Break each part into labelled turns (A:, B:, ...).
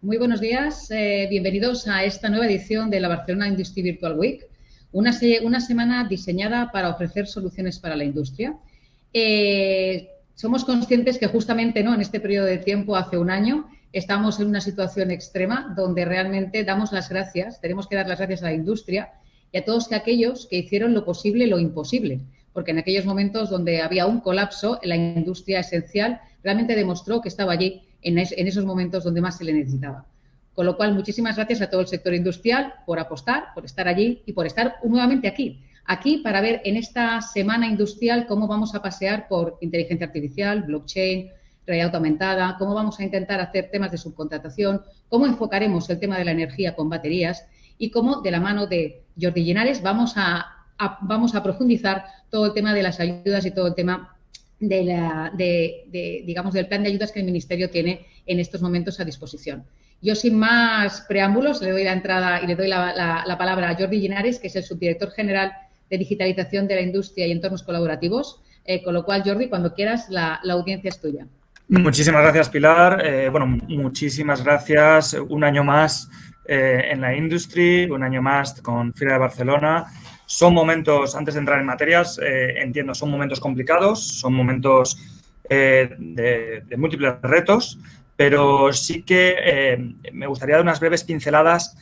A: Muy buenos días, bienvenidos a esta nueva edición de la Barcelona Industry Virtual Week, una semana diseñada para ofrecer soluciones para la industria. Somos conscientes que justamente, ¿no?, en este periodo de tiempo, hace un año, estamos en una situación extrema donde realmente damos las gracias, tenemos que dar las gracias a la industria y a todos aquellos que hicieron lo posible lo imposible, porque en aquellos momentos donde había un colapso, la industria esencial realmente demostró que estaba allí en esos momentos donde más se le necesitaba. Con lo cual, muchísimas gracias a todo el sector industrial por apostar, por estar allí y por estar nuevamente aquí para ver en esta semana industrial cómo vamos a pasear por inteligencia artificial, blockchain, realidad aumentada, cómo vamos a intentar hacer temas de subcontratación, cómo enfocaremos el tema de la energía con baterías y cómo, de la mano de Jordi Linares, vamos a profundizar todo el tema de las ayudas y todo el tema digamos, del plan de ayudas que el Ministerio tiene en estos momentos a disposición. Yo, sin más preámbulos, le doy la entrada y le doy la palabra a Jordi Linares, que es el subdirector general de Digitalización de la Industria y Entornos Colaborativos. Con lo cual, Jordi, cuando quieras, la audiencia es tuya.
B: Muchísimas gracias, Pilar. Muchísimas gracias. Un año más en la Industry, un año más con Feria de Barcelona. Son momentos, antes de entrar en materias, entiendo, son momentos complicados, son momentos de múltiples retos, pero sí que me gustaría dar unas breves pinceladas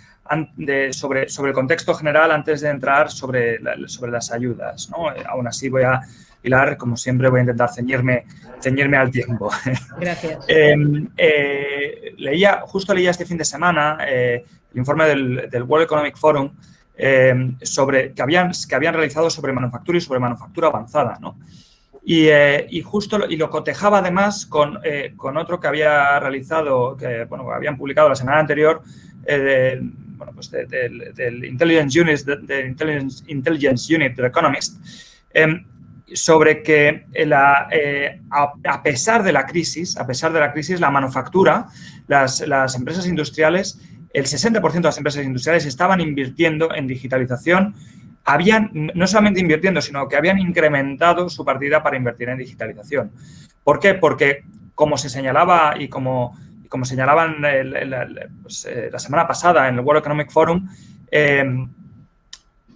B: sobre el contexto general antes de entrar sobre las ayudas, ¿no? Aún así, Pilar, como siempre, voy a intentar ceñirme al tiempo.
A: Gracias.
B: Justo leía este fin de semana el informe del World Economic Forum que habían realizado sobre manufactura y sobre manufactura avanzada, ¿no? Y lo cotejaba además con otro que había realizado, que habían publicado la semana anterior, del Intelligence Unit del Economist, sobre que a pesar de la crisis, la manufactura, las empresas industriales, el 60% de las empresas industriales estaban invirtiendo en digitalización. No solamente invirtiendo, sino que habían incrementado su partida para invertir en digitalización. ¿Por qué? Porque, como se señalaba y como señalaban la semana pasada en el World Economic Forum,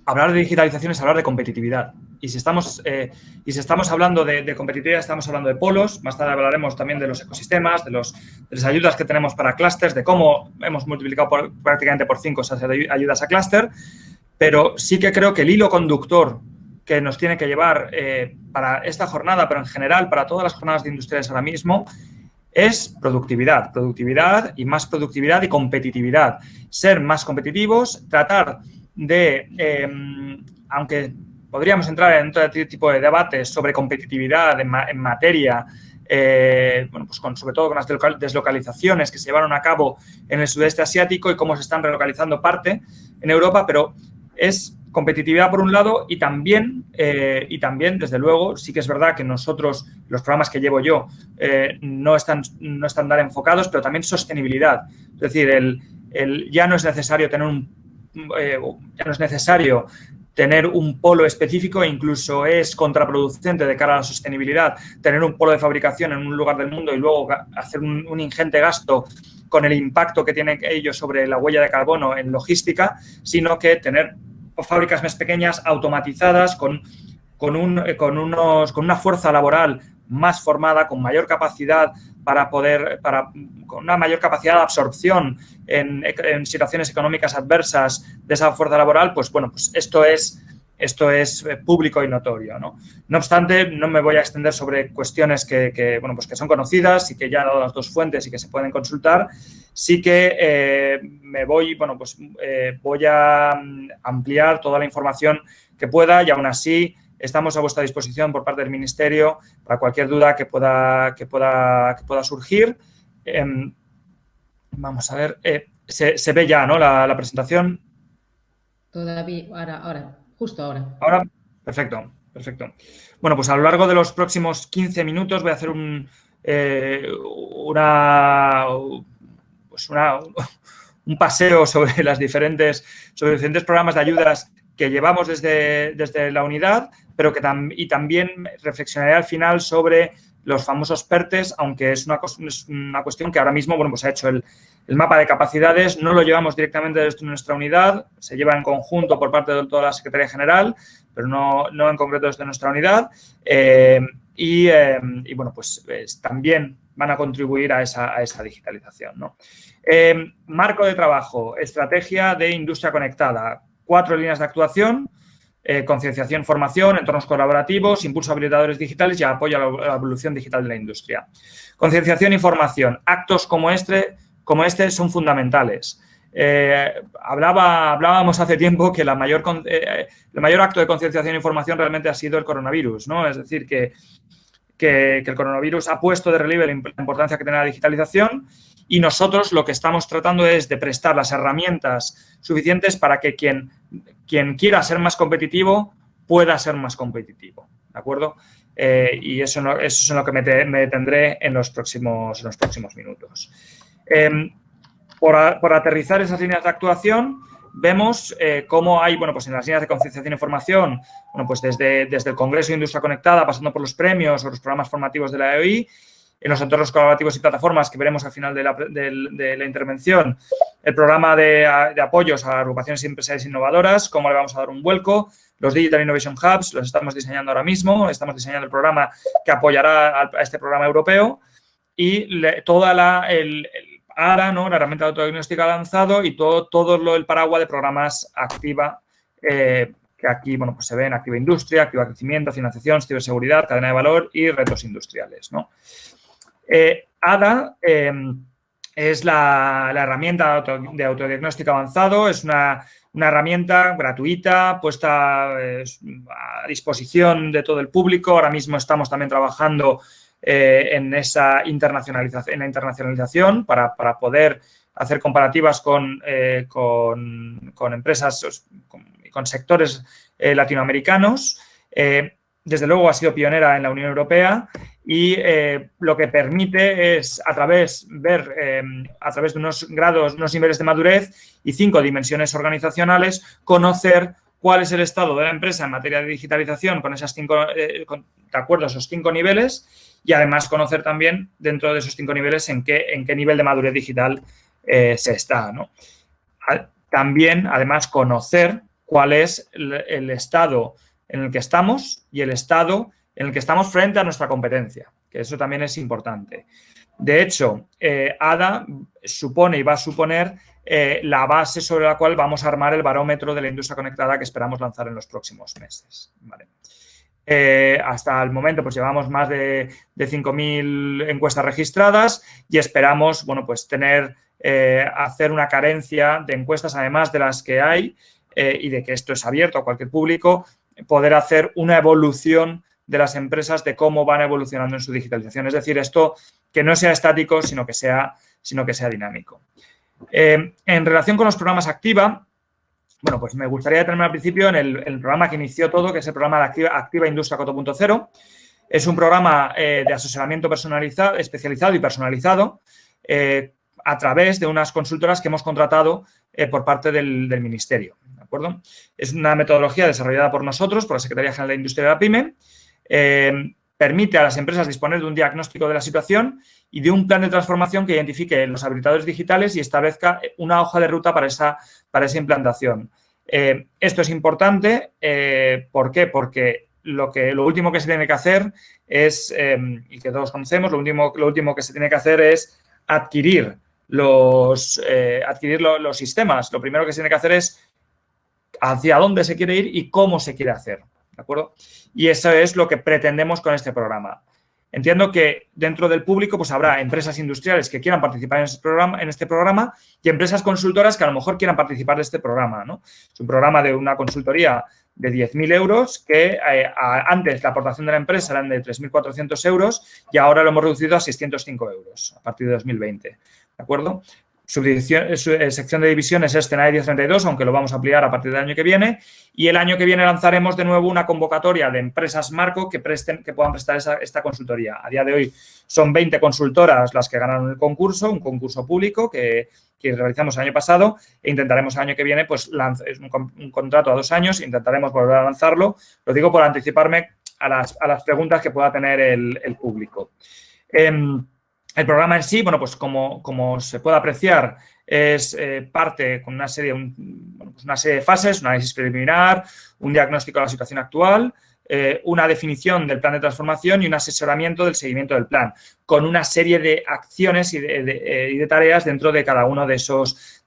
B: hablar de digitalización es hablar de competitividad. Y si estamos hablando de competitividad, estamos hablando de polos. Más tarde hablaremos también de los ecosistemas, de las ayudas que tenemos para clústeres, de cómo hemos multiplicado prácticamente por 5 esas ayudas a clúster. Pero sí que creo que el hilo conductor que nos tiene que llevar para esta jornada, pero en general para todas las jornadas de industriales ahora mismo, es productividad. Productividad y más productividad y competitividad. Ser más competitivos, tratar de, aunque podríamos entrar en todo tipo de debates sobre competitividad en materia, sobre todo con las deslocalizaciones que se llevaron a cabo en el sudeste asiático y cómo se están relocalizando parte en Europa, pero es competitividad por un lado y también, desde luego, sí que es verdad que nosotros, los programas que llevo yo, no están tan enfocados, pero también sostenibilidad. Es decir, ya no es necesario tener un polo específico, e incluso es contraproducente de cara a la sostenibilidad tener un polo de fabricación en un lugar del mundo y luego hacer un ingente gasto con el impacto que tiene ello sobre la huella de carbono en logística, sino que tener fábricas más pequeñas, automatizadas, con una fuerza laboral más formada, con mayor capacidad con una mayor capacidad de absorción en situaciones económicas adversas de esa fuerza laboral, pues esto es público y notorio, ¿no? No obstante, no me voy a extender sobre cuestiones que son conocidas y que ya he dado las dos fuentes y que se pueden consultar. Sí que voy a ampliar toda la información que pueda y aún así estamos a vuestra disposición por parte del Ministerio para cualquier duda que pueda surgir. Vamos a ver, se ve ya, ¿no?, la presentación.
A: Todavía, ahora, justo ahora.
B: Ahora, perfecto. Bueno, pues a lo largo de los próximos 15 minutos voy a hacer un paseo sobre los diferentes programas de ayudas que llevamos desde la unidad, pero y también reflexionaré al final sobre los famosos PERTES, aunque es una cuestión que ahora mismo, bueno, pues se ha hecho el mapa de capacidades, no lo llevamos directamente desde nuestra unidad, se lleva en conjunto por parte de toda la Secretaría General, pero no en concreto desde nuestra unidad. Y bueno, pues también van a contribuir a esa digitalización, ¿no? Marco de trabajo, estrategia de industria conectada, 4 líneas de actuación, concienciación, formación, entornos colaborativos, impulso a habilitadores digitales y apoyo a la evolución digital de la industria. Concienciación y formación, actos como este son fundamentales. Hablábamos hace tiempo que el mayor acto de concienciación e información realmente ha sido el coronavirus, ¿no? Es decir, que el coronavirus ha puesto de relieve la importancia que tiene la digitalización y nosotros lo que estamos tratando es de prestar las herramientas suficientes para que quien quiera ser más competitivo pueda ser más competitivo, ¿de acuerdo? Y eso es en lo que me detendré en los próximos minutos. Por aterrizar esas líneas de actuación, vemos cómo hay, bueno, pues en las líneas de concienciación e información, bueno, pues desde el Congreso de Industria Conectada, pasando por los premios o los programas formativos de la EOI, en los entornos colaborativos y plataformas que veremos al final de la intervención, el programa de apoyos a agrupaciones y empresas innovadoras, cómo le vamos a dar un vuelco, los Digital Innovation Hubs, los estamos diseñando ahora mismo, estamos diseñando el programa que apoyará a este programa europeo y toda el ARA, ¿no? La herramienta de autodiagnóstico avanzado y todo el paraguas de programas Activa, que aquí, bueno, pues se ven Activa Industria, Activa Crecimiento, Financiación, Ciberseguridad, Cadena de Valor y Retos Industriales, ¿no? ADA es la herramienta de autodiagnóstico avanzado, es una herramienta gratuita puesta a disposición de todo el público. Ahora mismo estamos también trabajando en esa internacionalización para poder hacer comparativas con empresas y con sectores latinoamericanos. Desde luego ha sido pionera en la Unión Europea y lo que permite es, a través de unos grados, unos niveles de madurez y 5 dimensiones organizacionales, conocer cuál es el estado de la empresa en materia de digitalización con esas 5, de acuerdo a esos 5 niveles y además conocer también dentro de esos 5 niveles en qué nivel de madurez digital se está, ¿no? También, además, conocer cuál es el estado en el que estamos y el estado en el que estamos frente a nuestra competencia, que eso también es importante. De hecho, ADA supone y va a suponer la base sobre la cual vamos a armar el barómetro de la industria conectada que esperamos lanzar en los próximos meses, ¿vale? Hasta el momento pues llevamos más de 5.000 encuestas registradas y esperamos, bueno, pues hacer una carencia de encuestas además de las que hay y de que esto es abierto a cualquier público, poder hacer una evolución de las empresas de cómo van evolucionando en su digitalización. Es decir, esto que no sea estático, sino que sea dinámico. En relación con los programas Activa, bueno, pues me gustaría detenerme al principio en el programa que inició todo, que es el programa de Activa Industria 4.0. Es un programa de asesoramiento personalizado, especializado y personalizado a través de unas consultoras que hemos contratado por parte del Ministerio, ¿de acuerdo? Es una metodología desarrollada por nosotros, por la Secretaría General de Industria de la PYME. Permite a las empresas disponer de un diagnóstico de la situación y de un plan de transformación que identifique los habilitadores digitales y establezca una hoja de ruta para esa implantación. Esto es importante. ¿Por qué? Porque lo último que se tiene que hacer es, y que todos conocemos, lo último que se tiene que hacer es adquirir los sistemas. Lo primero que se tiene que hacer es hacia dónde se quiere ir y cómo se quiere hacer, ¿de acuerdo? Y eso es lo que pretendemos con este programa. Entiendo que dentro del público pues habrá empresas industriales que quieran participar en este programa y empresas consultoras que a lo mejor quieran participar de este programa, ¿no? Es un programa de una consultoría de 10.000 euros que antes la aportación de la empresa eran de 3.400 euros y ahora lo hemos reducido a 605 euros a partir de 2020, ¿de acuerdo? Sección de divisiones es escenario 1032, aunque lo vamos a ampliar a partir del año que viene. Y el año que viene lanzaremos de nuevo una convocatoria de empresas marco que puedan prestar esta consultoría. A día de hoy son 20 consultoras las que ganaron el concurso, un concurso público que realizamos el año pasado e intentaremos el año que viene, pues es un contrato a 2 años, intentaremos volver a lanzarlo. Lo digo por anticiparme las preguntas que pueda tener el público. El programa en sí, bueno, pues como se puede apreciar, es parte con una serie de fases, un análisis preliminar, un diagnóstico de la situación actual, una definición del plan de transformación y un asesoramiento del seguimiento del plan, con una serie de acciones y de tareas dentro de cada uno de esos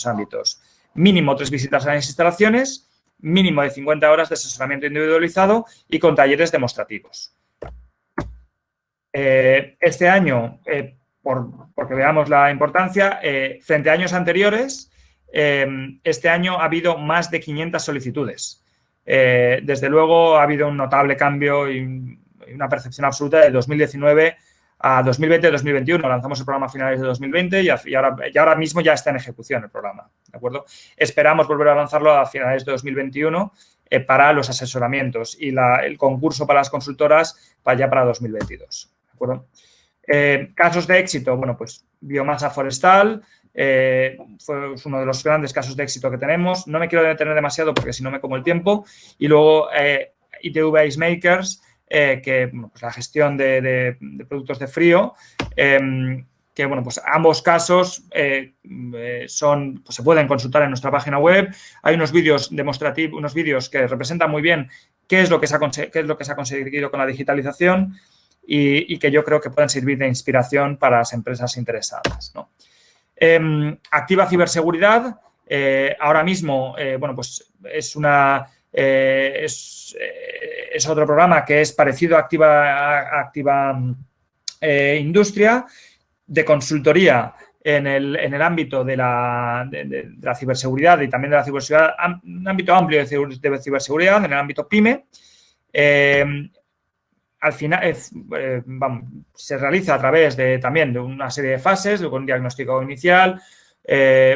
B: ámbitos. Mínimo 3 visitas a las instalaciones, mínimo de 50 horas de asesoramiento individualizado y con talleres demostrativos. Este año, porque veamos la importancia, frente a años anteriores, este año ha habido más de 500 solicitudes. Desde luego ha habido un notable cambio y una percepción absoluta de 2019 a 2020-2021. Lanzamos el programa a finales de 2020 y ahora mismo ya está en ejecución el programa, ¿de acuerdo? Esperamos volver a lanzarlo a finales de 2021 para los asesoramientos y el concurso para las consultoras para 2022, ¿de acuerdo? Casos de éxito, bueno, pues biomasa forestal, fue uno de los grandes casos de éxito que tenemos. No me quiero detener demasiado porque si no me como el tiempo. Y luego ITV Ice Makers, que bueno, pues la gestión de productos de frío, que bueno, pues ambos casos pues se pueden consultar en nuestra página web. Hay unos vídeos demostrativos, unos vídeos que representan muy bien qué es lo que se ha conseguido con la digitalización y que yo creo que pueden servir de inspiración para las empresas interesadas, ¿no? Activa ciberseguridad, ahora mismo, bueno, pues es otro programa que es parecido a Activa Industria, de consultoría en el ámbito de la ciberseguridad y también de la ciberseguridad, un ámbito amplio de ciberseguridad, en el ámbito PYME. Al final, se realiza a través también de una serie de fases, con un diagnóstico inicial,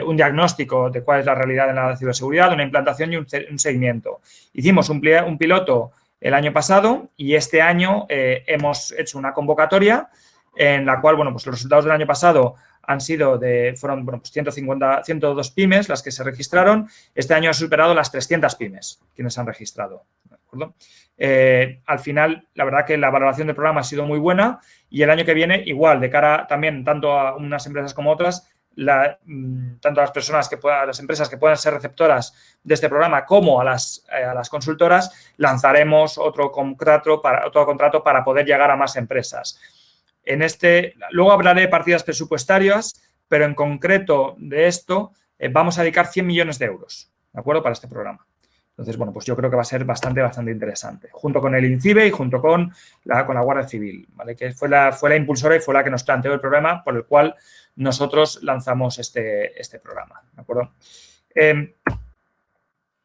B: un diagnóstico de cuál es la realidad en la ciberseguridad, una implantación y un seguimiento. Hicimos un piloto el año pasado y este año hemos hecho una convocatoria en la cual, bueno, pues los resultados del año pasado fueron bueno, pues 102 pymes las que se registraron. Este año ha superado las 300 pymes quienes han registrado, ¿de acuerdo? Al final, la verdad que la valoración del programa ha sido muy buena y el año que viene, igual, de cara también tanto a unas empresas como a otras, tanto a las empresas que puedan ser receptoras de este programa como a las consultoras, lanzaremos otro contrato para poder llegar a más empresas. Luego hablaré de partidas presupuestarias, pero en concreto de esto vamos a dedicar 100 millones de euros, ¿de acuerdo?, para este programa. Entonces, bueno, pues yo creo que va a ser bastante interesante, junto con el INCIBE y junto con la Guardia Civil, ¿vale?, que fue la impulsora y fue la que nos planteó el programa por el cual nosotros lanzamos este programa, ¿de acuerdo?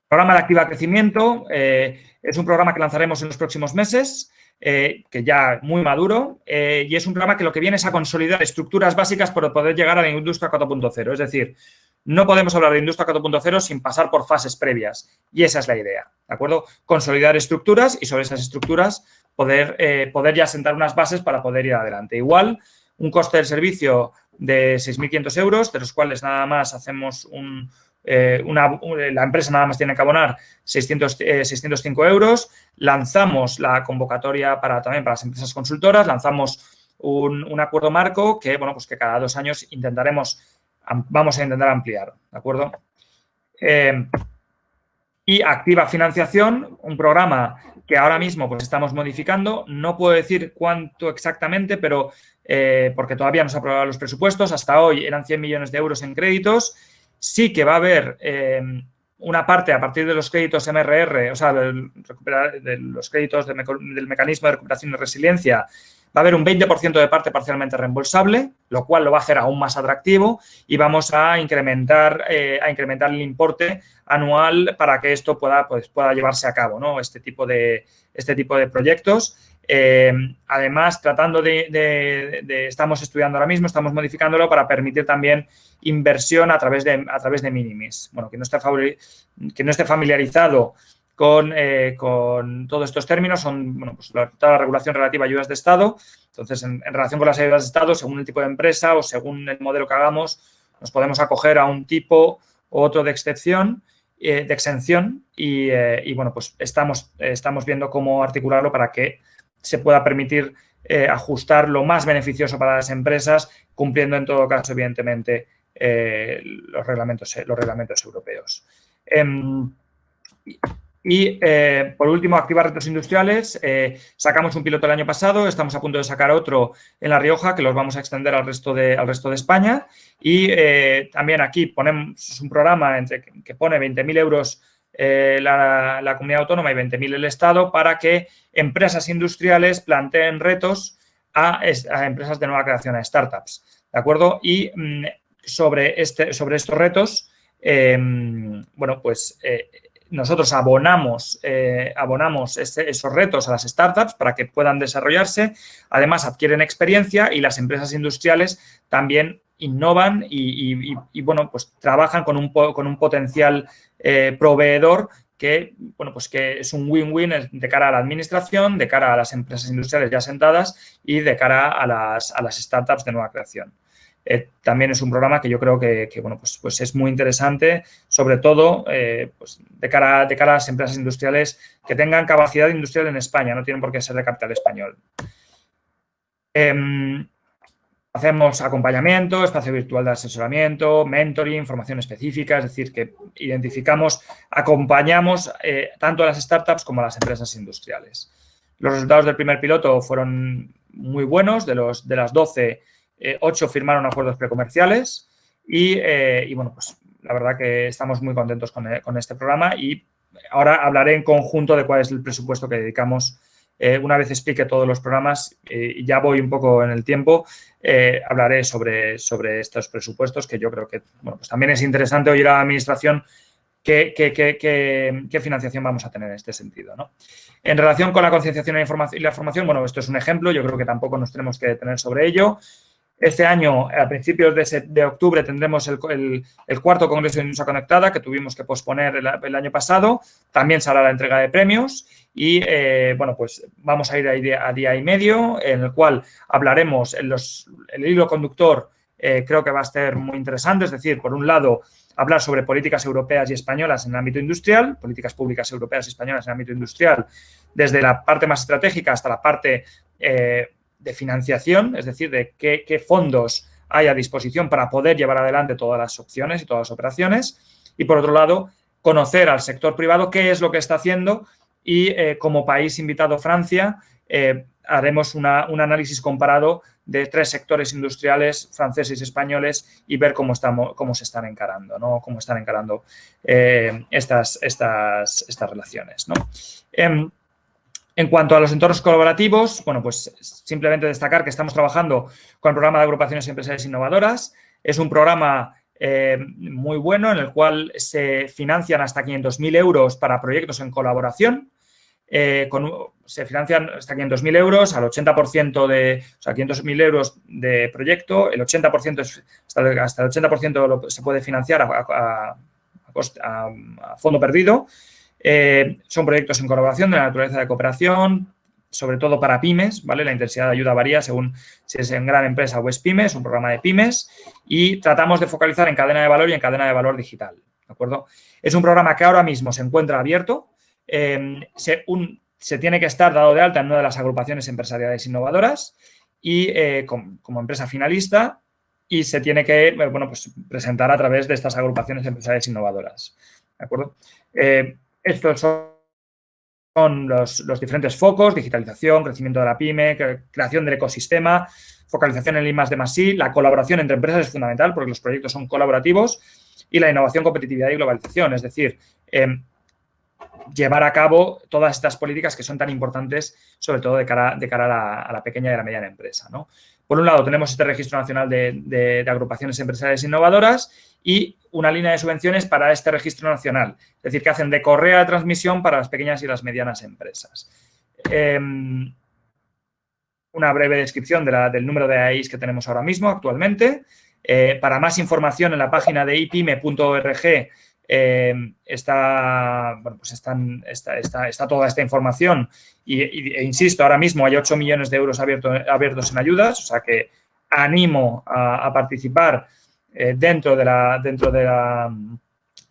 B: Programa de Activa Crecimiento es un programa que lanzaremos en los próximos meses, que ya muy maduro, y es un programa que lo que viene es a consolidar estructuras básicas para poder llegar a la Industria 4.0. Es decir, no podemos hablar de Industria 4.0 sin pasar por fases previas, y esa es la idea, ¿de acuerdo? Consolidar estructuras y sobre esas estructuras poder ya sentar unas bases para poder ir adelante. Igual, un coste del servicio de 6.500 euros, de los cuales nada más hacemos la empresa nada más tiene que abonar 605 euros. Lanzamos la convocatoria también para las empresas consultoras, lanzamos un acuerdo marco que, bueno, pues que cada 2 años vamos a intentar ampliar, ¿de acuerdo? Y Activa Financiación, un programa que ahora mismo pues estamos modificando. No puedo decir cuánto exactamente, pero porque todavía no se han aprobado los presupuestos. Hasta hoy eran 100 millones de euros en créditos. Sí que va a haber una parte a partir de los créditos MRR, o sea, de los créditos del mecanismo de recuperación y resiliencia. Va a haber un 20% de parte parcialmente reembolsable, lo cual lo va a hacer aún más atractivo, y vamos a incrementar el importe anual para que esto pueda llevarse a cabo, ¿no? Este tipo de proyectos. Además, estamos estudiando ahora mismo, estamos modificándolo para permitir también inversión a través de minimis. Bueno, que no esté familiarizado con todos estos términos, son, bueno, pues toda la regulación relativa a ayudas de Estado. Entonces, en relación con las ayudas de Estado, según el tipo de empresa o según el modelo que hagamos, nos podemos acoger a un tipo u otro de excepción de exención y bueno, pues estamos viendo cómo articularlo para que se pueda permitir ajustar lo más beneficioso para las empresas, cumpliendo en todo caso, evidentemente, los reglamentos europeos. Por último, activar retos industriales. Sacamos un piloto el año pasado, estamos a punto de sacar otro en La Rioja, que los vamos a extender al resto de España. Y también aquí ponemos un programa que pone 20.000 euros la comunidad autónoma y 20.000 el Estado para que empresas industriales planteen retos a empresas de nueva creación, a startups. ¿De acuerdo? Y sobre estos retos, bueno, pues nosotros abonamos esos retos a las startups para que puedan desarrollarse. Además, adquieren experiencia y las empresas industriales también innovan y bueno, pues trabajan con un potencial proveedor que, bueno, pues que es un win-win de cara a la administración, de cara a las empresas industriales ya asentadas y de cara a las startups de nueva creación. También es un programa que yo creo que bueno, pues es muy interesante, sobre todo pues de cara a las empresas industriales que tengan capacidad industrial en España, no tienen por qué ser de capital español. Hacemos acompañamiento, espacio virtual de asesoramiento, mentoring, formación específica, es decir, que identificamos, acompañamos tanto a las startups como a las empresas industriales. Los resultados del primer piloto fueron muy buenos, de las 12, 8 firmaron acuerdos precomerciales y bueno, pues la verdad que estamos muy contentos con este programa y ahora hablaré en conjunto de cuál es el presupuesto que dedicamos. Una vez explique todos los programas y ya voy un poco en el tiempo, hablaré sobre estos presupuestos que yo creo que bueno, pues también es interesante oír a la Administración qué financiación vamos a tener en este sentido, ¿no? En relación con la concienciación y la formación, bueno, esto es un ejemplo, yo creo que tampoco nos tenemos que detener sobre ello. Este año, a principios de octubre, tendremos el cuarto Congreso de Industria Conectada que tuvimos que posponer el año pasado. También se hará la entrega de premios y, bueno, pues vamos a ir a día y medio en el cual hablaremos, el hilo conductor creo que va a ser muy interesante. Es decir, por un lado, hablar sobre políticas europeas y españolas en el ámbito industrial, políticas públicas europeas y españolas en el ámbito industrial, desde la parte más estratégica hasta la parte de financiación, es decir, de qué fondos hay a disposición para poder llevar adelante todas las opciones y todas las operaciones. Y, por otro lado, conocer al sector privado qué es lo que está haciendo y, como país invitado Francia, haremos un análisis comparado de 3 sectores industriales, franceses y españoles, y ver cómo se están encarando, ¿no? Cómo están encarando estas relaciones, ¿no? En cuanto a los entornos colaborativos, bueno, pues simplemente destacar que estamos trabajando con el programa de agrupaciones empresariales innovadoras. Es un programa muy bueno en el cual se financian hasta 500.000 euros para proyectos en colaboración. Se financian hasta 500.000 euros al 80% o sea, 500.000 euros de proyecto, el 80% hasta el 80% se puede financiar a fondo perdido. Son proyectos en colaboración de la naturaleza de cooperación, sobre todo para pymes, ¿vale? La intensidad de ayuda varía según si es en gran empresa o es pyme, es un programa de pymes y tratamos de focalizar en cadena de valor y en cadena de valor digital, ¿de acuerdo? Es un programa que ahora mismo se encuentra abierto, se tiene que estar dado de alta en una de las agrupaciones empresariales innovadoras y como empresa finalista y se tiene que, bueno, pues presentar a través de estas agrupaciones empresariales innovadoras, ¿de acuerdo? Estos son los diferentes focos: digitalización, crecimiento de la pyme, creación del ecosistema, focalización en el I+D+I. La colaboración entre empresas es fundamental porque los proyectos son colaborativos y la innovación, competitividad y globalización, es decir, llevar a cabo todas estas políticas que son tan importantes, sobre todo de cara a la pequeña y a la mediana empresa, ¿no? Por un lado, tenemos este registro nacional de agrupaciones empresariales innovadoras y una línea de subvenciones para este registro nacional, es decir, que hacen de correa de transmisión para las pequeñas y las medianas empresas. Una breve descripción del número de AIs que tenemos ahora mismo, actualmente. Para más información, en la página de ipyme.org está toda esta información e insisto, ahora mismo hay 8 millones de euros abiertos en ayudas, o sea que animo a participar dentro de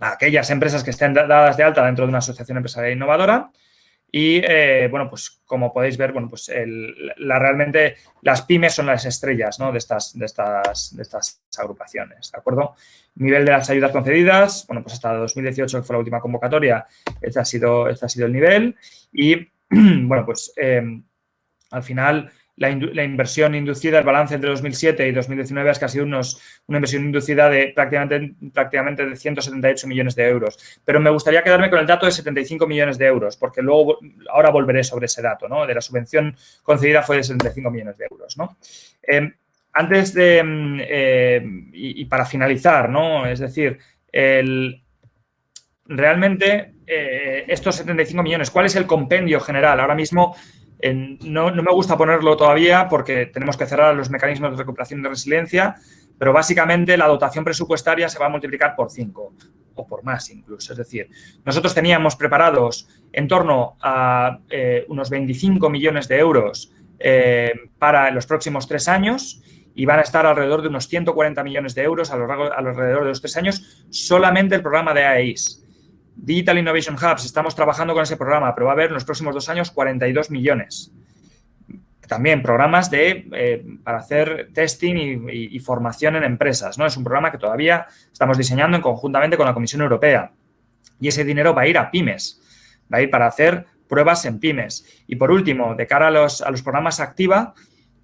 B: a aquellas empresas que estén dadas de alta dentro de una asociación empresarial innovadora. Y, bueno, pues como podéis ver, bueno, pues realmente las pymes son las estrellas, ¿no?, de estas agrupaciones, ¿de acuerdo? Nivel de las ayudas concedidas, bueno, pues hasta 2018, que fue la última convocatoria, este ha sido el nivel. Y, bueno, pues al final la inversión inducida, el balance entre 2007 y 2019 es que ha sido una inversión inducida de prácticamente de 178 millones de euros. Pero me gustaría quedarme con el dato de 75 millones de euros, porque luego, ahora volveré sobre ese dato, ¿no? De la subvención concedida fue de 75 millones de euros, ¿no? Antes de, y para finalizar, ¿no? Es decir, realmente estos 75 millones, ¿cuál es el compendio general? Ahora mismo no me gusta ponerlo todavía porque tenemos que cerrar los mecanismos de recuperación y de resiliencia, pero básicamente la dotación presupuestaria se va a multiplicar por 5 o por más incluso. Es decir, nosotros teníamos preparados en torno a unos 25 millones de euros para los próximos 3 años y van a estar alrededor de unos 140 millones de euros alrededor de los 3 años solamente el programa de AX. Digital Innovation Hubs, estamos trabajando con ese programa, pero va a haber en los próximos 2 años 42 millones. También programas para hacer testing y formación en empresas, ¿no? Es un programa que todavía estamos diseñando conjuntamente con la Comisión Europea. Y ese dinero va a ir a pymes, va a ir para hacer pruebas en pymes. Y por último, de cara a los programas Activa,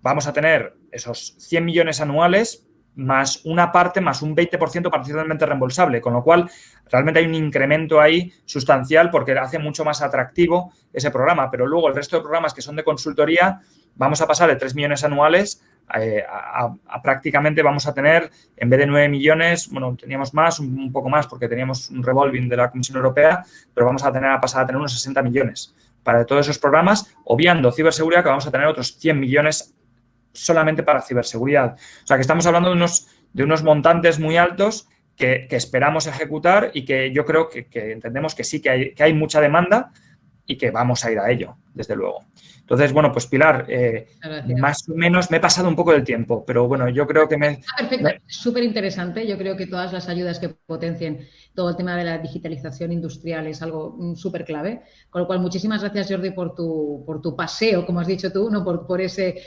B: vamos a tener esos 100 millones anuales más una parte, más un 20% parcialmente reembolsable, con lo cual realmente hay un incremento ahí sustancial porque hace mucho más atractivo ese programa. Pero luego el resto de programas que son de consultoría vamos a pasar de 3 millones anuales a prácticamente vamos a tener, en vez de 9 millones, bueno, teníamos más, un poco más porque teníamos un revolving de la Comisión Europea, pero vamos a pasar a tener unos 60 millones para todos esos programas, obviando ciberseguridad, que vamos a tener otros 100 millones solamente para ciberseguridad. O sea, que estamos hablando de unos montantes muy altos que esperamos ejecutar y que yo creo que entendemos que sí, que hay mucha demanda y que vamos a ir a ello, desde luego. Entonces, bueno, pues Pilar, más o menos me he pasado un poco del tiempo, pero bueno, yo creo que
A: Perfecto, súper interesante. Yo creo que todas las ayudas que potencien todo el tema de la digitalización industrial es algo súper clave. Con lo cual, muchísimas gracias, Jordi, por tu paseo, como has dicho tú, ¿no? por ese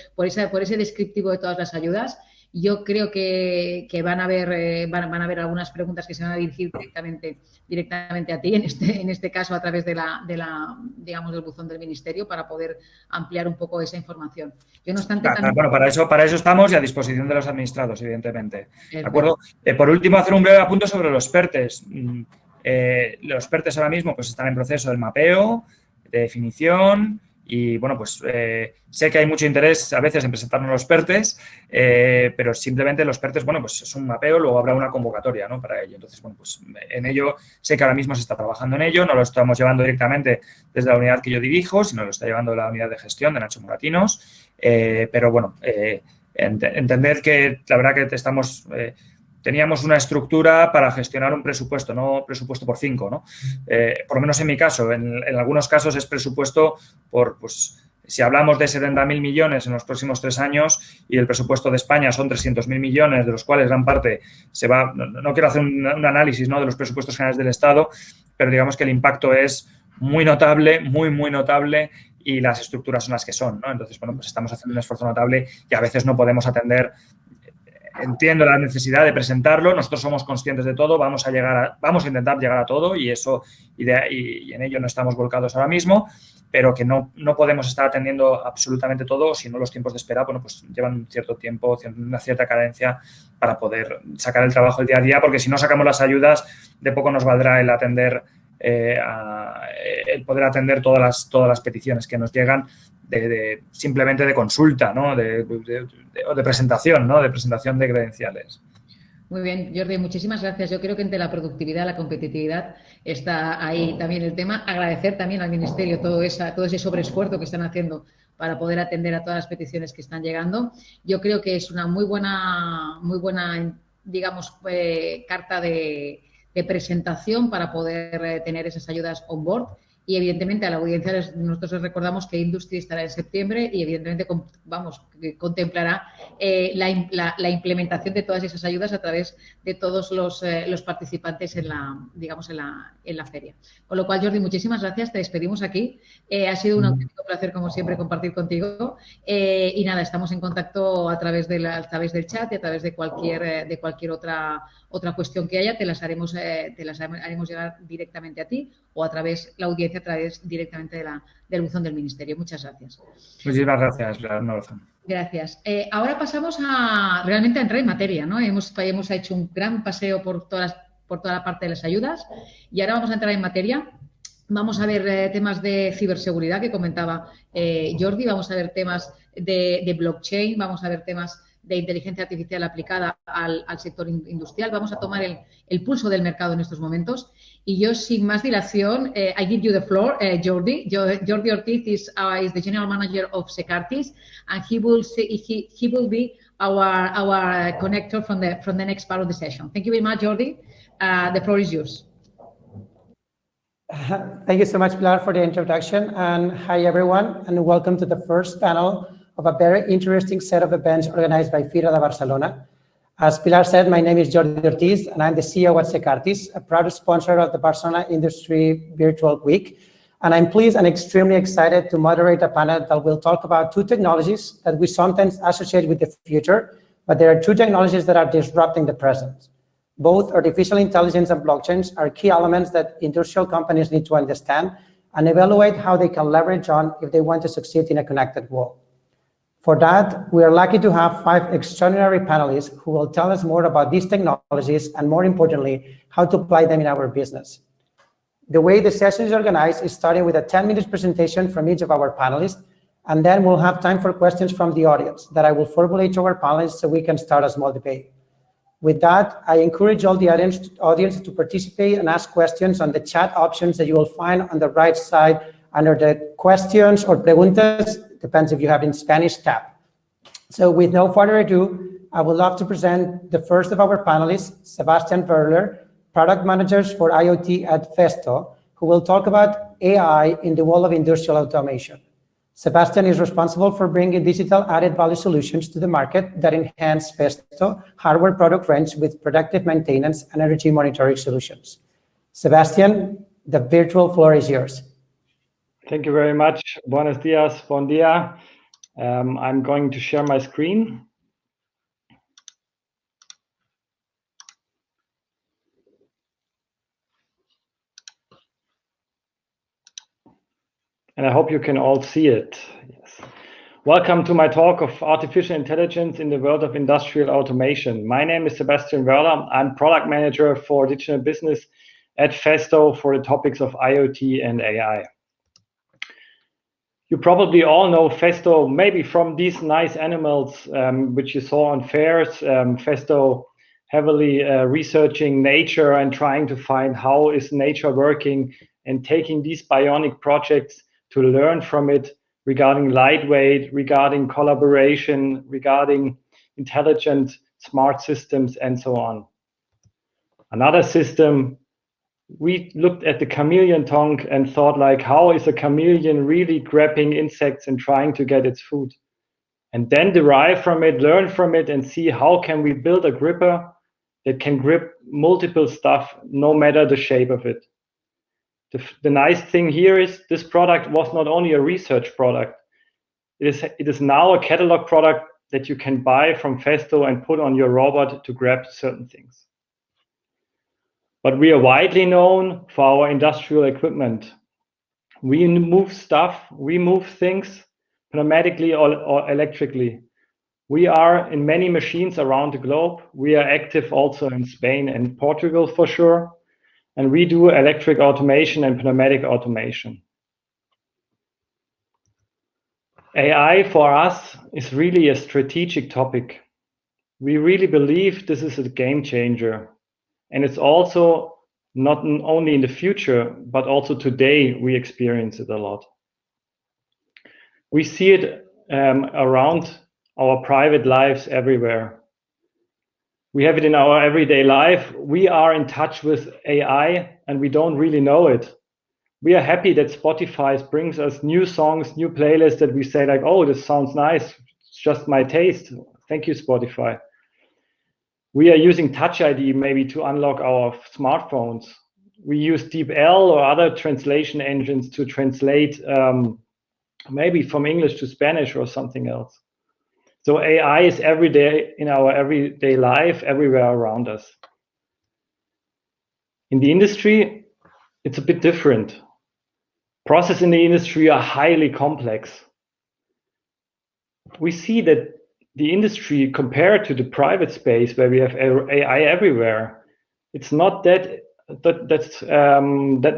A: descriptivo de todas las ayudas. Yo creo que van a haber algunas preguntas que se van a dirigir directamente a ti, en este caso a través digamos, del buzón del Ministerio, para poder ampliar un poco esa información. Yo, no obstante,
B: bueno, para eso estamos y a disposición de los administrados, evidentemente. ¿De acuerdo? Por último, hacer un breve apunte sobre los PERTES. Los PERTES ahora mismo pues, están en proceso de mapeo, de definición. Y, bueno, pues sé que hay mucho interés a veces en presentarnos los PERTES, pero simplemente los PERTES, bueno, pues es un mapeo, luego habrá una convocatoria, ¿no?, para ello. Entonces, bueno, pues en ello sé que ahora mismo se está trabajando en ello, no lo estamos llevando directamente desde la unidad que yo dirijo, sino lo está llevando la unidad de gestión de Nacho Moratinos, pero, bueno, entended que la verdad que teníamos una estructura para gestionar un presupuesto, no presupuesto por 5, ¿no? Por lo menos en mi caso. En algunos casos es presupuesto por, pues, si hablamos de 70.000 millones en los próximos 3 años y el presupuesto de España son 300.000 millones, de los cuales gran parte se va... No quiero hacer un análisis, ¿no?, de los presupuestos generales del Estado, pero digamos que el impacto es muy notable, muy notable, y las estructuras son las que son, ¿no? Entonces, bueno, pues estamos haciendo un esfuerzo notable y a veces no podemos atender. Entiendo la necesidad de presentarlo, nosotros somos conscientes de todo, vamos a intentar llegar a todo y en ello no estamos volcados ahora mismo, pero que no podemos estar atendiendo absolutamente todo, si no los tiempos de espera, bueno, pues llevan un cierto tiempo, una cierta cadencia para poder sacar el trabajo el día a día, porque si no sacamos las ayudas, de poco nos valdrá el poder atender todas las peticiones que nos llegan simplemente de consulta, ¿no?, de presentación, ¿no?, de presentación de credenciales.
A: Muy bien, Jordi, muchísimas gracias. Yo creo que entre la productividad y la competitividad está ahí también el tema. Agradecer también al Ministerio todo ese sobreesfuerzo que están haciendo para poder atender a todas las peticiones que están llegando. Yo creo que es una muy buena, digamos, carta de presentación para poder tener esas ayudas on board. Y evidentemente a la audiencia nosotros les recordamos que Industry estará en septiembre y evidentemente contemplará la implementación de todas esas ayudas a través de todos los participantes en la feria. Con lo cual, Jordi, muchísimas gracias. Te despedimos aquí. Ha sido un auténtico placer, como siempre, compartir contigo. Y nada, estamos en contacto a través del chat y a través de cualquier otra cuestión que haya, te las haremos llegar directamente a ti o a través la audiencia, a través directamente del buzón del Ministerio. Muchas gracias.
B: Muchísimas gracias,
A: Gracias. Ahora pasamos realmente a entrar en materia, ¿no? Hemos hecho un gran paseo por toda la parte de las ayudas y ahora vamos a entrar en materia. Vamos a ver temas de ciberseguridad que comentaba Jordi, vamos a ver temas de blockchain, vamos a ver temas de inteligencia artificial aplicada al sector industrial. Vamos a tomar el pulso del mercado en estos momentos. Y yo, sin más dilación, I give you the floor, Jordi. Jordi Ortiz is the General Manager of Securities, and he will be our connector from the next part of the session. Thank you very much, Jordi. The floor is yours.
C: Thank you so much, Pilar, for the introduction. And hi, everyone, and welcome to the first panel of a very interesting set of events organized by Fira de Barcelona. As Pilar said, my name is Jordi Ortiz, and I'm the CEO at Securities, a proud sponsor of the Barcelona Industry Virtual Week. And I'm pleased and extremely excited to moderate a panel that will talk about two technologies that we sometimes associate with the future, but there are two technologies that are disrupting the present. Both artificial intelligence and blockchains are key elements that industrial companies need to understand and evaluate how they can leverage on if they want to succeed in a connected world. For that, we are lucky to have 5 extraordinary panelists who will tell us more about these technologies and, more importantly, how to apply them in our business. The way the session is organized is starting with a 10-minute presentation from each of our panelists, and then we'll have time for questions from the audience that I will formulate to our panelists so we can start a small debate. With that, I encourage all the audience to participate and ask questions on the chat options that you will find on the right side under the questions or preguntas, depends if you have in Spanish tab. So with no further ado, I would love to present the first of our panelists, Sebastian Verler, Product Managers for IoT at Festo, who will talk about AI in the world of industrial automation. Sebastian is responsible for bringing digital added value solutions to the market that enhance Festo hardware product range with predictive maintenance and energy monitoring solutions. Sebastian, the virtual floor is yours.
D: Thank you very much. Buenos dias, bon dia. I'm going to share my screen. And I hope you can all see it. Yes. Welcome to my talk of artificial intelligence in the world of industrial automation. My name is Sebastian Werler. I'm product manager for digital business at Festo for the topics of IoT and AI. You probably all know Festo maybe from these nice animals which you saw on fairs. Festo heavily researching nature and trying to find how is nature working and taking these bionic projects to learn from it regarding lightweight, regarding collaboration, regarding intelligent smart systems, and so on. Another system, we looked at the chameleon tongue and thought like, how is a chameleon really grabbing insects and trying to get its food? And then derive from it, learn from it, and see how can we build a gripper that can grip multiple stuff no matter the shape of it. The nice thing here is this product was not only a research product. It is now a catalog product that you can buy from Festo and put on your robot to grab certain things. But we are widely known for our industrial equipment. We move stuff, we move things pneumatically or electrically. We are in many machines around the globe. We are active also in Spain and Portugal for sure. And we do electric automation and pneumatic automation. AI for us is really a strategic topic. We really believe this is a game changer. And it's also not only in the future, but also today we experience it a lot. We see it around our private lives everywhere. We have it in our everyday life. We are in touch with AI and we don't really know it. We are happy that Spotify brings us new songs, new playlists that we say like, oh, this sounds nice. It's just my taste. Thank you, Spotify. We are using Touch ID maybe to unlock our smartphones. We use DeepL or other translation engines to translate maybe from English to Spanish or something else. So AI is every day in our everyday life, everywhere around us. In the industry, it's a bit different. Processes in the industry are highly complex. We see that the industry, compared to the private space where we have AI everywhere, it's not that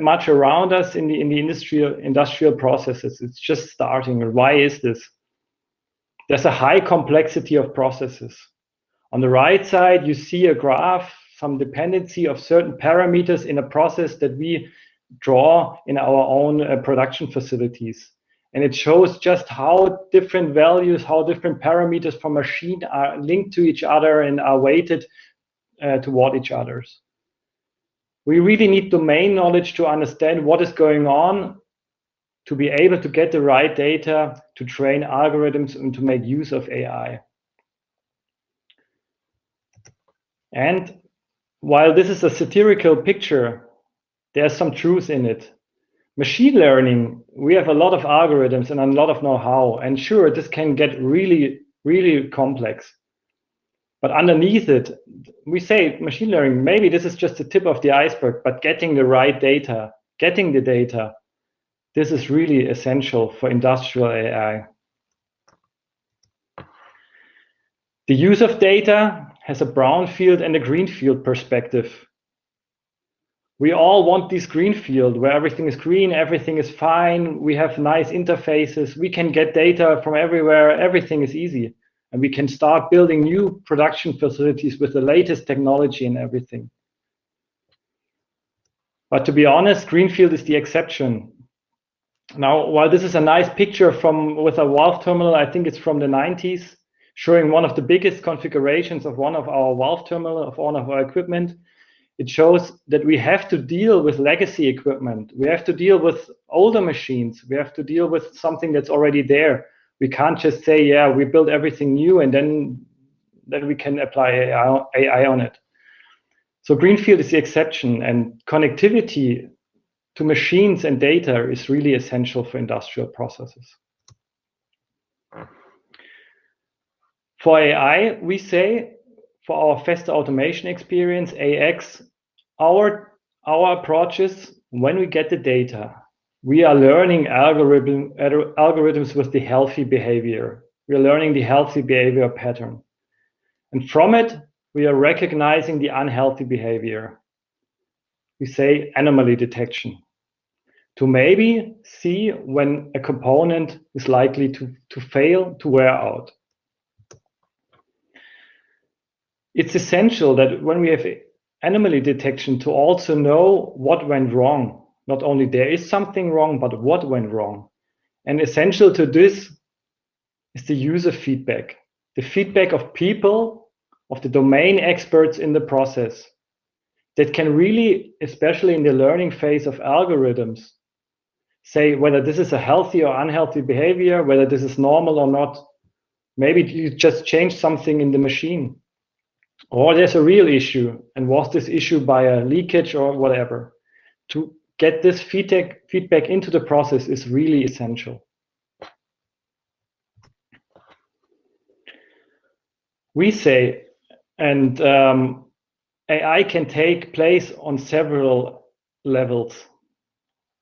D: much around us in the industrial processes. It's just starting. And why is this? There's a high complexity of processes. On the right side, you see a graph, some dependency of certain parameters in a process that we draw in our own production facilities. And it shows just how different values, how different parameters from machine are linked to each other and are weighted toward each others. We really need domain knowledge to understand what is going on, to be able to get the right data, to train algorithms and to make use of AI. And while this is a satirical picture, there's some truth in it. Machine learning, we have a lot of algorithms and a lot of know-how, and sure, this can get really, really complex. But underneath it, we say machine learning, maybe this is just the tip of the iceberg, but getting the right data, getting the data, this is really essential for industrial AI. The use of data has a brownfield and a greenfield perspective. We all want this greenfield where everything is green, everything is fine, we have nice interfaces, we can get data from everywhere, everything is easy. And we can start building new production facilities with the latest technology and everything. But to be honest, greenfield is the exception. Now, while this is a nice picture with a valve terminal, I think it's from the 90s, showing one of the biggest configurations of one of our valve terminal, of one of our equipment. It shows that we have to deal with legacy equipment. We have to deal with older machines. We have to deal with something that's already there. We can't just say, yeah, we build everything new and then we can apply AI on it. So greenfield is the exception, and connectivity to machines and data is really essential for industrial processes. For AI, we say, for our Festo automation experience, AX, our approach is when we get the data, we are learning algorithms with the healthy behavior. We are learning the healthy behavior pattern. And from it, we are recognizing the unhealthy behavior. We say anomaly detection, to maybe see when a component is likely to fail, to wear out. It's essential that when we have anomaly detection to also know what went wrong. Not only there is something wrong, but what went wrong. And essential to this is the user feedback. The feedback of people, of the domain experts in the process that can really, especially in the learning phase of algorithms, say whether this is a healthy or unhealthy behavior, whether this is normal or not. Maybe you just change something in the machine. Or there's a real issue, and was this issue by a leakage or whatever. To get this feedback into the process is really essential. We say, and AI can take place on several levels.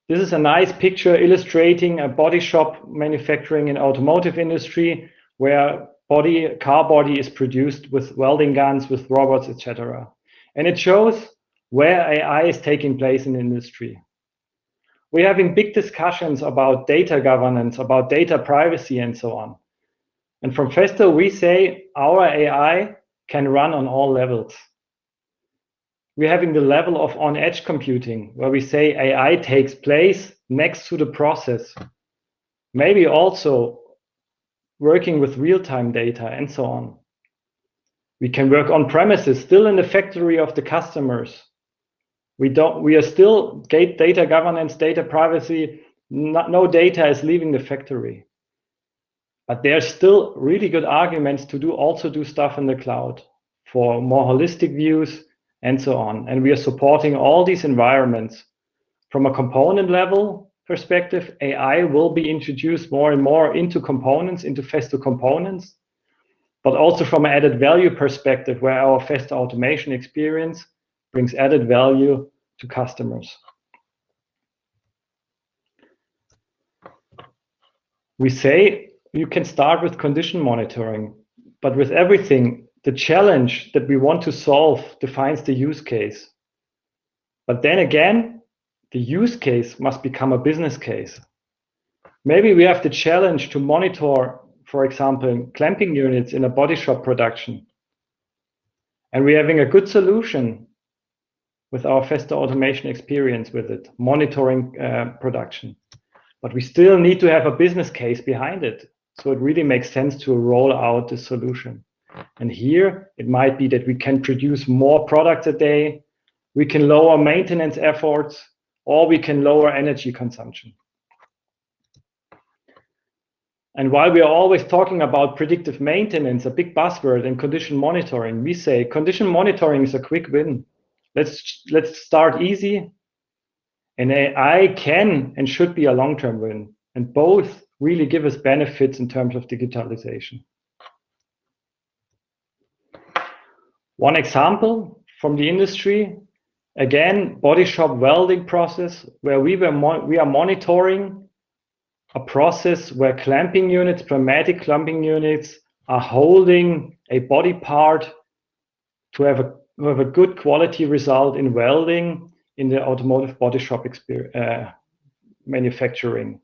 D: This is a nice picture illustrating a body shop manufacturing in automotive industry where car body is produced with welding guns, with robots, etc. And it shows where AI is taking place in industry. We're having big discussions about data governance, about data privacy, and so on. And from Festo, we say our AI can run on all levels. We're having the level of on-edge computing, where we say AI takes place next to the process. Maybe also working with real-time data and so on. We can work on premises, still in the factory of the customers. We are still data governance, data privacy. No data is leaving the factory. But there are still really good arguments to also do stuff in the cloud for more holistic views and so on. And we are supporting all these environments. From a component level perspective, AI will be introduced more and more into components, into Festo components, but also from an added value perspective, where our Festo automation experience brings added value to customers. We say you can start with condition monitoring, but with everything, the challenge that we want to solve defines the use case. But then again, the use case must become a business case. Maybe we have the challenge to monitor, for example, clamping units in a body shop production. And we're having a good solution with our Festo automation experience with it, monitoring production. But we still need to have a business case behind it. So it really makes sense to roll out the solution. And here it might be that we can produce more products a day, we can lower maintenance efforts, or we can lower energy consumption. And while we are always talking about predictive maintenance, a big buzzword, in condition monitoring, we say condition monitoring is a quick win. Let's start easy. And AI can and should be a long-term win. And both really give us benefits in terms of digitalization. One example from the industry, again, body shop welding process, where we are monitoring a process where clamping units, pneumatic clamping units, are holding a body part to have a good quality result in welding in the automotive body shop manufacturing.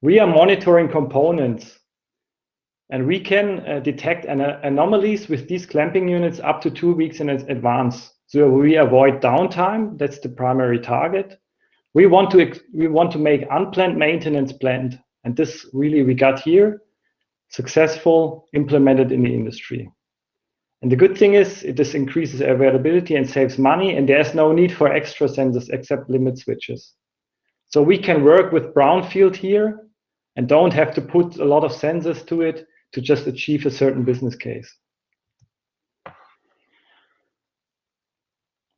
D: We are monitoring components, and we can detect anomalies with these clamping units up to 2 weeks in advance. So we avoid downtime. That's the primary target. We want to make unplanned maintenance planned, and this really we got here, successful, implemented in the industry. And the good thing is this increases availability and saves money, and there's no need for extra sensors except limit switches. So we can work with brownfield here and don't have to put a lot of sensors to it to just achieve a certain business case.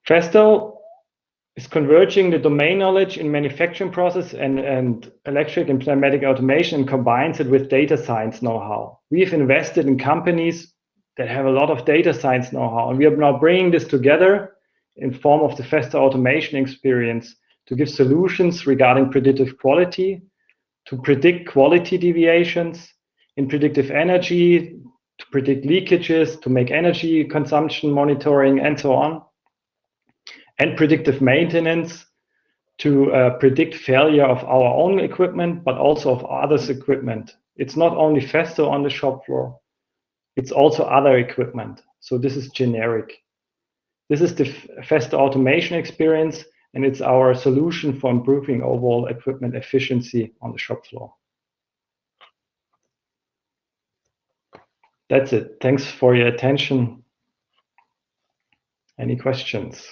D: Festo is converging the domain knowledge in manufacturing process and electric and pneumatic automation and combines it with data science know-how. We've invested in companies that have a lot of data science know-how, and we are now bringing this together in form of the Festo automation experience to give solutions regarding predictive quality, to predict quality deviations, in predictive energy, to predict leakages, to make energy consumption monitoring, and so on, and predictive maintenance to predict failure of our own equipment, but also of others' equipment. It's not only Festo on the shop floor, it's also other equipment. So this is generic. This is the Festo automation experience, and it's our solution for improving overall equipment efficiency on the shop floor. That's it. Thanks for your attention. Any questions?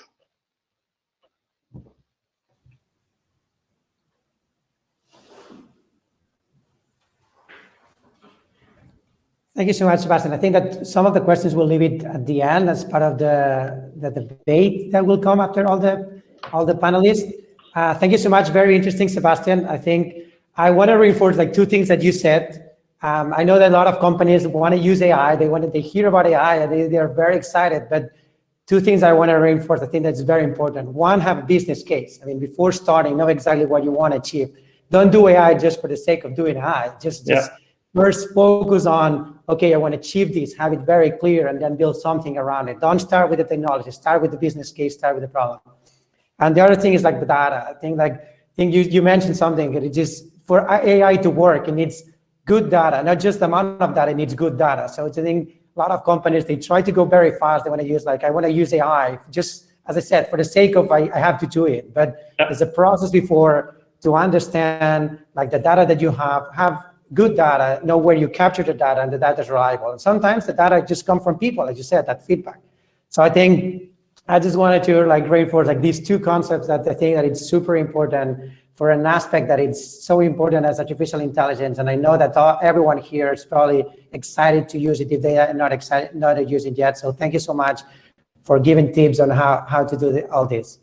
C: Thank you so much, Sebastian. I think that some of the questions we'll leave it at the end as part of the debate that will come after all the panelists. Thank you so much. Very interesting, Sebastian. I think I want to reinforce like 2 things that you said. I know that a lot of companies want to use AI. They hear about AI. They are very excited. But 2 things I want to reinforce. I think that's very important. One, have a business case. I mean, before starting, know exactly what you want to achieve. Don't do AI just for the sake of doing AI. Just first focus on, okay, I want to achieve this, have it very clear, and then build something around it. Don't start with the technology, start with the business case, start with the problem. And the other thing is like the data. I think you mentioned something that it just, for AI to work, it needs good data, not just the amount of data, it needs good data. So it's a thing, a lot of companies, they try to go very fast. They want to use I want to use AI, just as I said, for the sake of I have to do it. But there's a process before to understand like the data that you have good data, know where you capture the data, and the data is reliable. And sometimes the data just come from people, as you said, that feedback. So I think I just wanted to reinforce these two concepts that I think that it's super important for an aspect that it's so important as artificial intelligence. And I know that everyone here is probably excited to use it if they are not using it yet. So thank you so much for giving tips on how to do all this.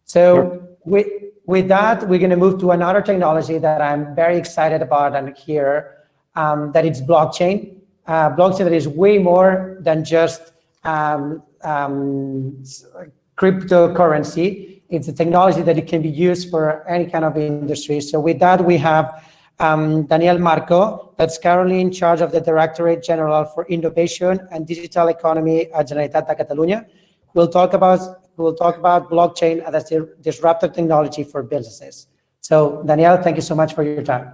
C: So with that, we're going to move to another technology that I'm very excited about and here, that it's blockchain. Blockchain that is way more than just cryptocurrency. It's a technology that it can be used for any kind of industry. So with that, we have Daniel Marco, that's currently in charge of the Directorate General for Innovation and Digital Economy at Generalitat de Catalunya. We'll talk about blockchain as a disruptive technology for businesses. So Daniel, thank you so much for your time.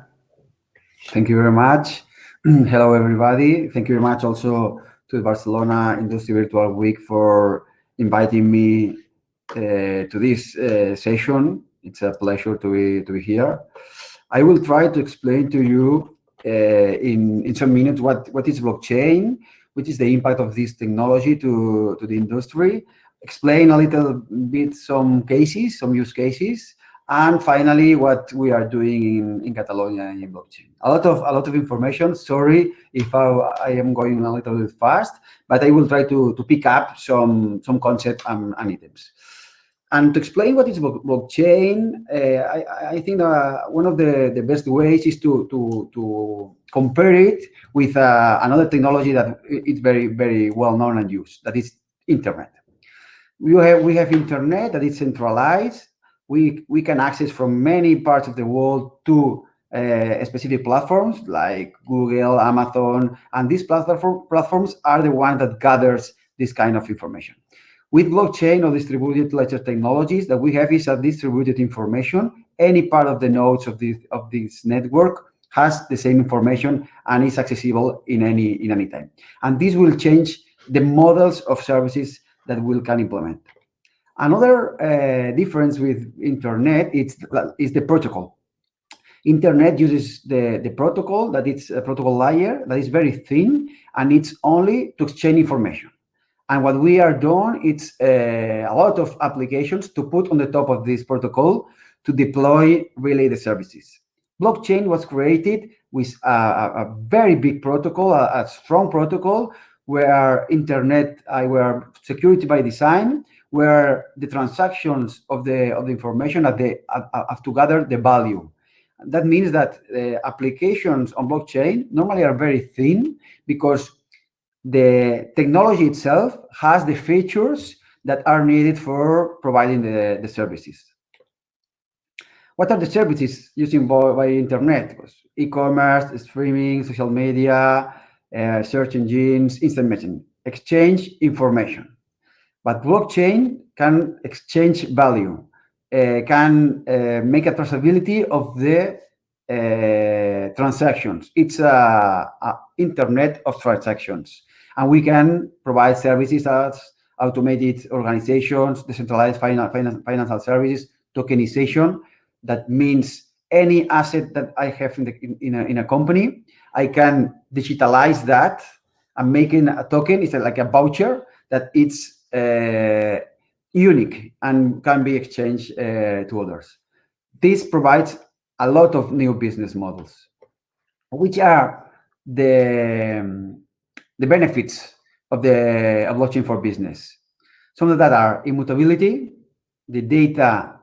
E: Thank you very much. Hello, everybody. Thank you very much also to the Barcelona Industry Virtual Week for inviting me to this session. It's a pleasure to be here. I will try to explain to you in some minutes what is blockchain, which is the impact of this technology to the industry, explain a little bit some use cases, and finally what we are doing in Catalonia in blockchain. A lot of information. Sorry if I am going a little bit fast, but I will try to pick up some concepts and items. And to explain what is blockchain, I think one of the best ways is to compare it with another technology that is very, very well known and used, that is internet. We have internet that is centralized. We can access from many parts of the world to specific platforms like Google, Amazon, and these platforms are the ones that gathers this kind of information. With blockchain or distributed ledger technologies, that we have is a distributed information. Any part of the nodes of this network has the same information and is accessible in any time. And this will change the models of services that we can implement. Another difference with internet is the protocol. Internet uses the protocol, that it's a protocol layer that is very thin, and it's only to exchange information. And what we are doing, it's a lot of applications to put on the top of this protocol to deploy really the services. Blockchain was created with a very big protocol, a strong protocol, where where security by design, where the transactions of the information have to gather the value. That means that applications on blockchain normally are very thin because the technology itself has the features that are needed for providing the services. What are the services using by internet? E-commerce, streaming, social media, search engines, instant messaging, exchange information. But blockchain can exchange value, can make a traceability of the transactions. It's an internet of transactions. And we can provide services as automated organizations, decentralized financial services, tokenization. That means any asset that I have in a company, I can digitalize that and making a token. It's like a voucher that it's unique and can be exchanged to others. This provides a lot of new business models, which are the benefits of blockchain for business. Some of that are immutability, the data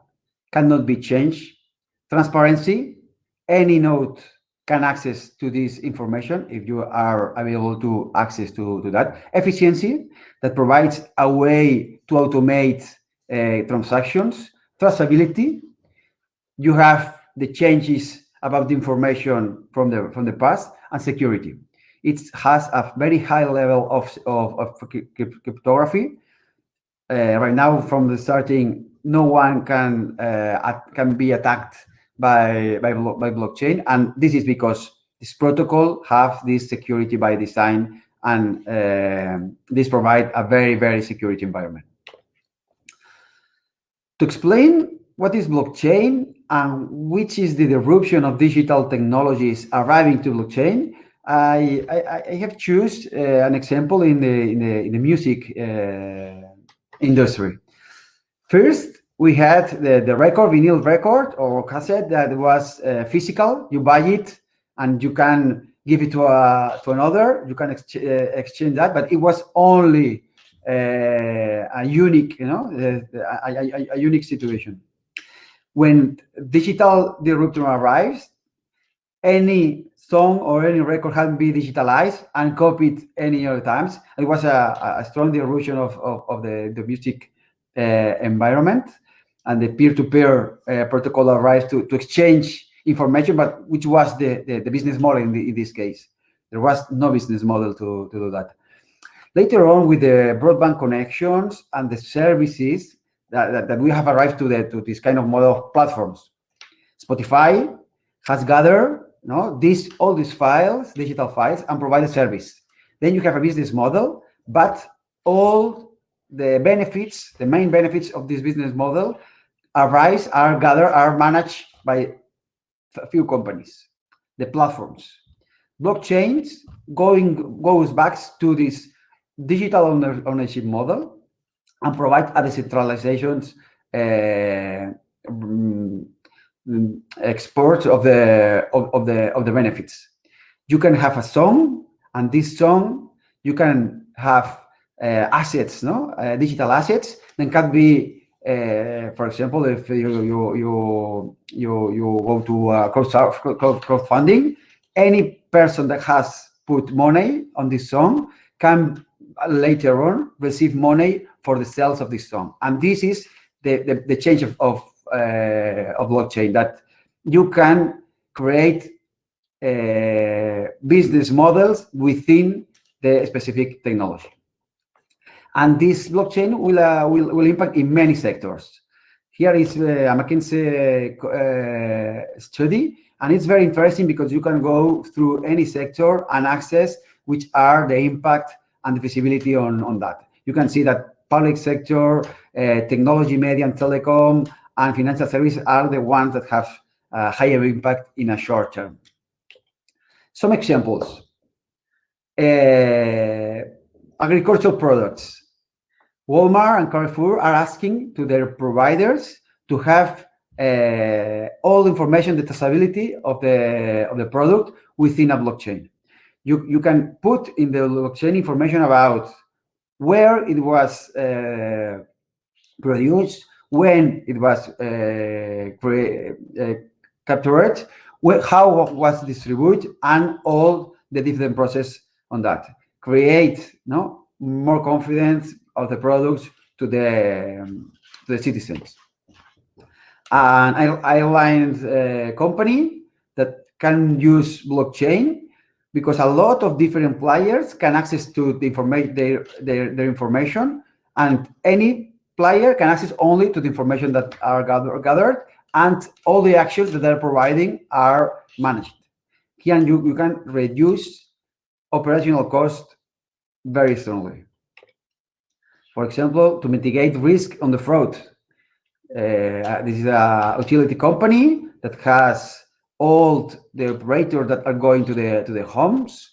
E: cannot be changed, transparency, any node can access to this information if you are available to access to that, efficiency, that provides a way to automate transactions, traceability, you have the changes about the information from the past, and security. It has a very high level of cryptography. Right now, from the starting, no one can be attacked by blockchain, and this is because this protocol have this security by design, and this provide a very, very security environment. To explain what is blockchain and which is the disruption of digital technologies arriving to blockchain, I have chosen an example in the music industry. First, we had the record, vinyl record or cassette that was physical. You buy it and you can give it to another. You can exchange that, but it was only a unique, a unique situation. When digital disruption arrives, any song or any record can be digitalized and copied any other times. It was a strong disruption of the music environment, and the peer-to-peer protocol arrived to exchange information, but which was the business model in this case. There was no business model to do that. Later on, with the broadband connections and the services that we have arrived to this kind of model of platforms. Spotify has gathered all these files, digital files, and provide a service. Then you have a business model, but all the benefits, the main benefits of this business model are gathered, are managed by a few companies, the platforms. Blockchains goes back to this digital ownership model and provide a decentralization export of the benefits. You can have a song, and this song you can have assets, digital assets. Then can be, for example, if you go to crowdfunding, any person that has put money on this song can later on receive money for the sales of this song. And this is the change of blockchain, that you can create business models within the specific technology. And this blockchain will impact in many sectors. Here is a McKinsey study, and it's very interesting because you can go through any sector and access which are the impact and the visibility on that. You can see that public sector, technology, media, and telecom, and financial services are the ones that have higher impact in a short term. Some examples. Agricultural products. Walmart and Carrefour are asking to their providers to have all information, the traceability of the product within a blockchain. You can put in the blockchain information about where it was produced, when it was captured, how it was distributed, and all the different process on that. Create more confidence of the products to the citizens. An airline company that can use blockchain because a lot of different players can access to the their information, and any player can access only to the information that are gathered, and all the actions that they're providing are managed. Here you can reduce operational cost very strongly. For example, to mitigate risk on the fraud. This is a utility company that has all the operators that are going to the homes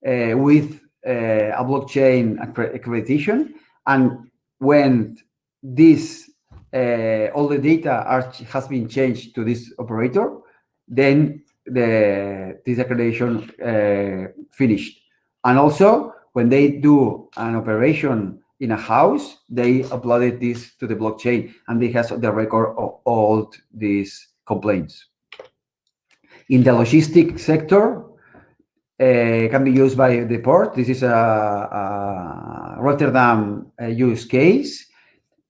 E: with a blockchain accreditation, and when this all the data has been changed to this operator, then this accreditation finished. And also, when they do an operation in a house, they uploaded this to the blockchain, and they have the record of all these complaints. In the logistics sector, can be used by the port. This is a Rotterdam use case.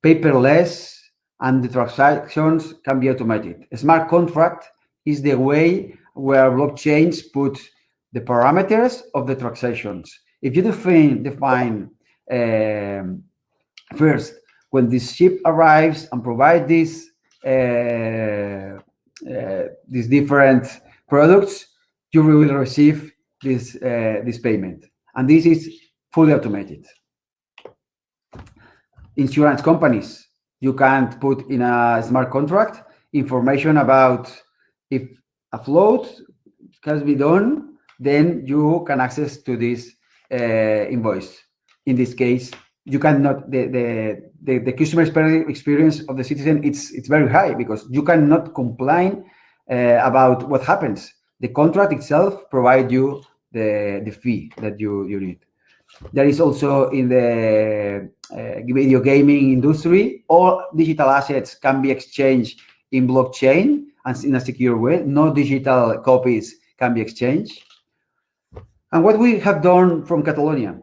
E: Paperless, and the transactions can be automated. A smart contract is the way where blockchains put the parameters of the transactions. If you define first, when this ship arrives and provide these different products, you will receive this payment, and this is fully automated. Insurance companies, you can't put in a smart contract information about if a float has been done, then you can access to this invoice. In this case, you cannot, the customer experience of the citizen, it's very high because you cannot complain about what happens. The contract itself provides you the fee that you need. There is also in the video gaming industry, all digital assets can be exchanged in blockchain and in a secure way. No digital copies can be exchanged. And what we have done from Catalonia,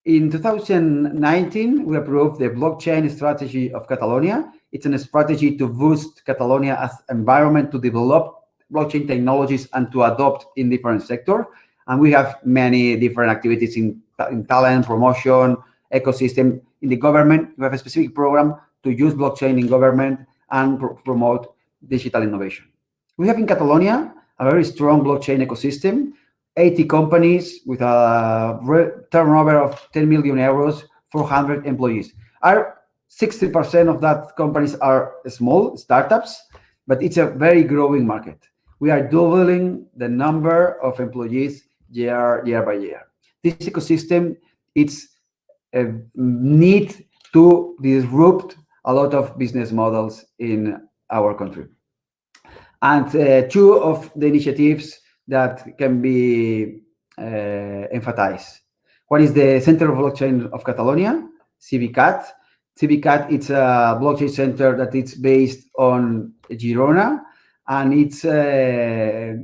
E: in 2019, we approved the blockchain strategy of Catalonia. It's a strategy to boost Catalonia as environment to develop blockchain technologies and to adopt in different sectors. And we have many different activities in talent, promotion, ecosystem. In the government, we have a specific program to use blockchain in government and promote digital innovation. We have in Catalonia a very strong blockchain ecosystem, 80 companies with a turnover of 10 million euros, 400 employees. 60% of that companies are small startups, but it's a very growing market. We are doubling the number of employees year by year. This ecosystem, it's a need to disrupt a lot of business models in our country. And two of the initiatives that can be emphasized. One is the Center of Blockchain of Catalonia, CBCAT. CBCAT, it's a blockchain center that it's based on Girona, and it's a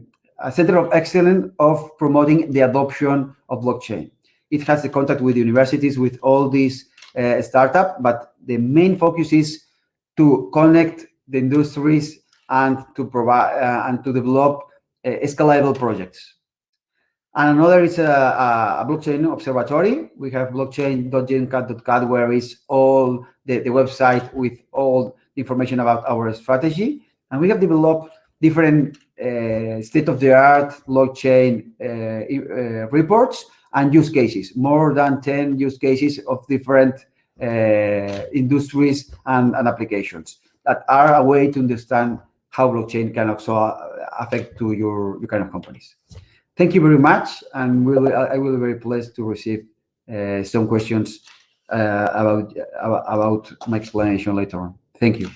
E: center of excellence of promoting the adoption of blockchain. It has the contact with universities, with all these startups, but the main focus is to connect the industries and to provide and to develop scalable projects. And another is a blockchain observatory. We have blockchain.gencat.cat, where is all the website with all the information about our strategy. And we have developed different state-of-the-art blockchain reports and use cases, more than 10 use cases of different industries and applications that are a way to understand how blockchain can also affect to your kind of companies. Thank you very much, and I will be very pleased to receive some questions about my explanation later on. Thank you.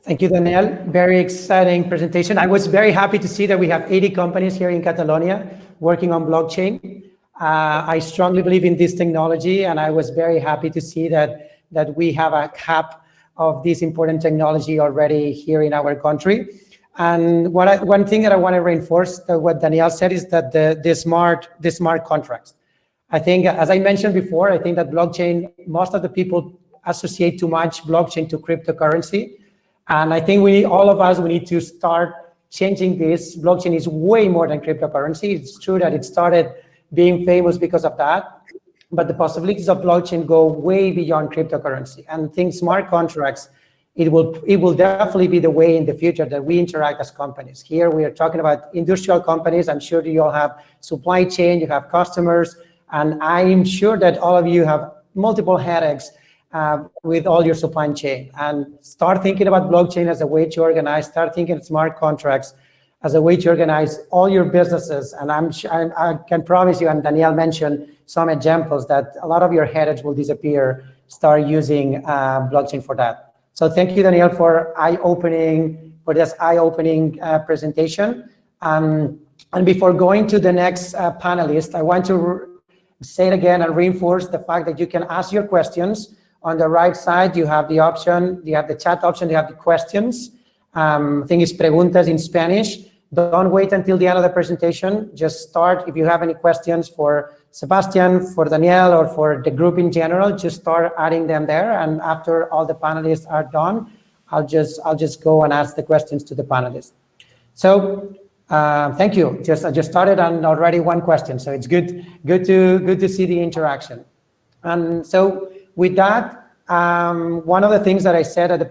C: Thank you, Daniel. Very exciting presentation. I was very happy to see that we have 80 companies here in Catalonia working on blockchain. I strongly believe in this technology, and I was very happy to see that we have a hub of this important technology already here in our country. And one thing that I want to reinforce what Daniel said is that the smart contracts. I think, as I mentioned before, I think that blockchain, most of the people associate too much blockchain to cryptocurrency. And I think all of us need to start changing this. Blockchain is way more than cryptocurrency. It's true that it started being famous because of that, but the possibilities of blockchain go way beyond cryptocurrency. And I think smart contracts, it will definitely be the way in the future that we interact as companies. Here we are talking about industrial companies. I'm sure that you all have supply chain, you have customers, and I'm sure that all of you have multiple headaches with all your supply chain. And start thinking about blockchain as a way to organize, start thinking of smart contracts as a way to organize all your businesses. And I can promise you, and Daniel mentioned some examples, that a lot of your headaches will disappear. Start using blockchain for that. So thank you, Daniel, for this eye-opening presentation. And before going to the next panelist, I want to say it again and reinforce the fact that you can ask your questions. On the right side, you have the option, you have the chat option, you have the questions. I think it's preguntas in Spanish. Don't wait until the end of the presentation. Just start. If you have any questions for Sebastian, for Daniel, or for the group in general, just start adding them there. And after all the panelists are done, I'll just go and ask the questions to the panelists. So thank you. I just started on already one question. So it's good to see the interaction. And so with that, one of the things that I said at the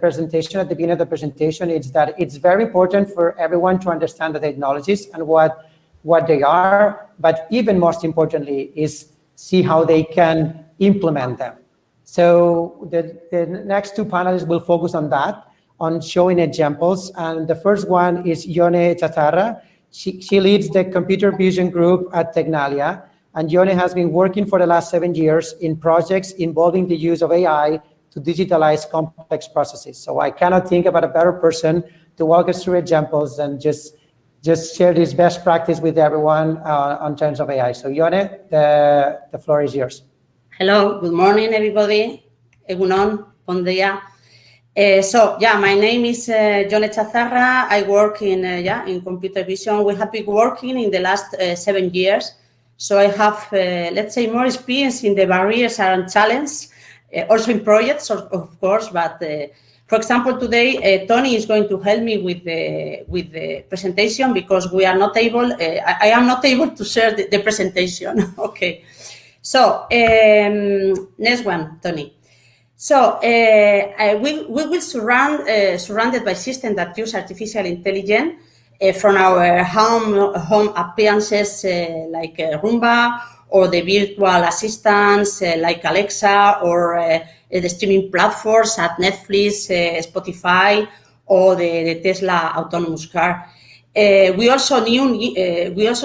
C: beginning of the presentation, is that it's very important for everyone to understand the technologies and what they are, but even most importantly is see how they can implement them. So the next two panelists will focus on that, on showing examples. And the first one is Ione Chazarra. She leads the computer vision group at Tecnalia, and Ione has been working for the last 7 years in projects involving the use of AI to digitalize complex processes. So I cannot think about a better person to walk us through examples and just share this best practice with everyone on terms of AI. So Ione, the floor is yours.
F: Hello, good morning, everybody. Egunon, bon dia. So yeah, my name is Ione Chazarra. I work in computer vision. We have been working in the last 7 years. So I have, let's say, more experience in the barriers and challenges, also in projects, of course. But for example, today Tony is going to help me with the presentation because we are not able. I am not able to share the presentation. Okay. So next one, Tony. So we will surrounded by systems that use artificial intelligence from our home appliances like Roomba, or the virtual assistants like Alexa, or the streaming platforms at Netflix, Spotify, or the Tesla autonomous car. We also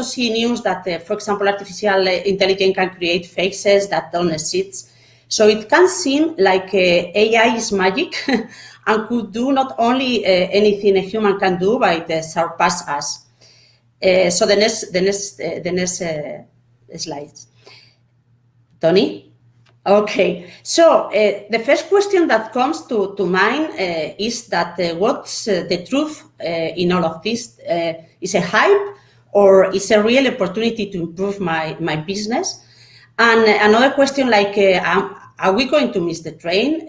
F: see news that, for example, artificial intelligence can create faces that don't exist. So it can seem like AI is magic and could do not only anything a human can do, but surpass us. So the next slides. Tony? Okay. So the first question that comes to mind is that what's the truth in all of this? Is a hype or is a real opportunity to improve my business? And another question like, are we going to miss the train?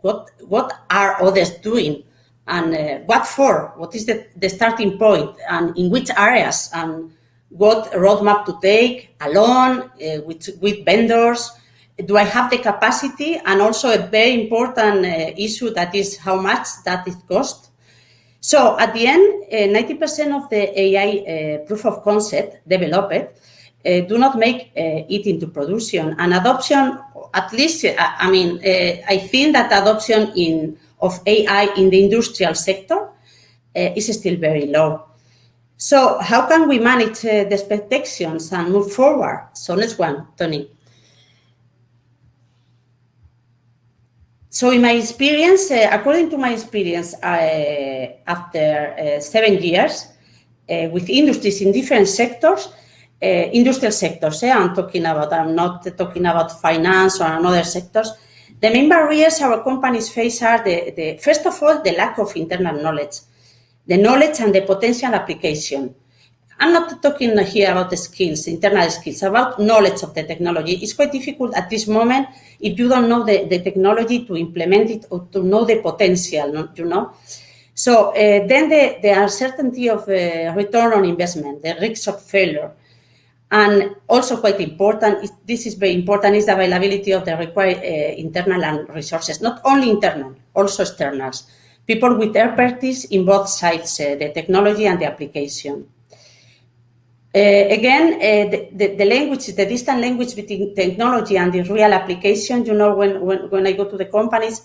F: What are others doing? And what for? What is the starting point? And in which areas? And what roadmap to take alone, with vendors? Do I have the capacity? And also a very important issue that is how much that it costs. So at the end, 90% of the AI proof of concept developed do not make it into production. And adoption, at least, I think that adoption of AI in the industrial sector is still very low. So how can we manage the expectations and move forward? So next one, Tony. So in my experience, according to my experience, after 7 years with industries in different sectors, industrial sectors, I'm not talking about finance or other sectors. The main barriers our companies face are first of all, the lack of internal knowledge, the knowledge and the potential application. I'm not talking here about the skills, internal skills, about knowledge of the technology. It's quite difficult at this moment if you don't know the technology to implement it or to know the potential, you know. So then the uncertainty of return on investment, the risks of failure. And also quite important, this is very important, is the availability of the required internal and resources, not only internal, also externals. People with expertise in both sides, the technology and the application. Again, the language, the distant language between technology and the real application, you know, when I go to the companies,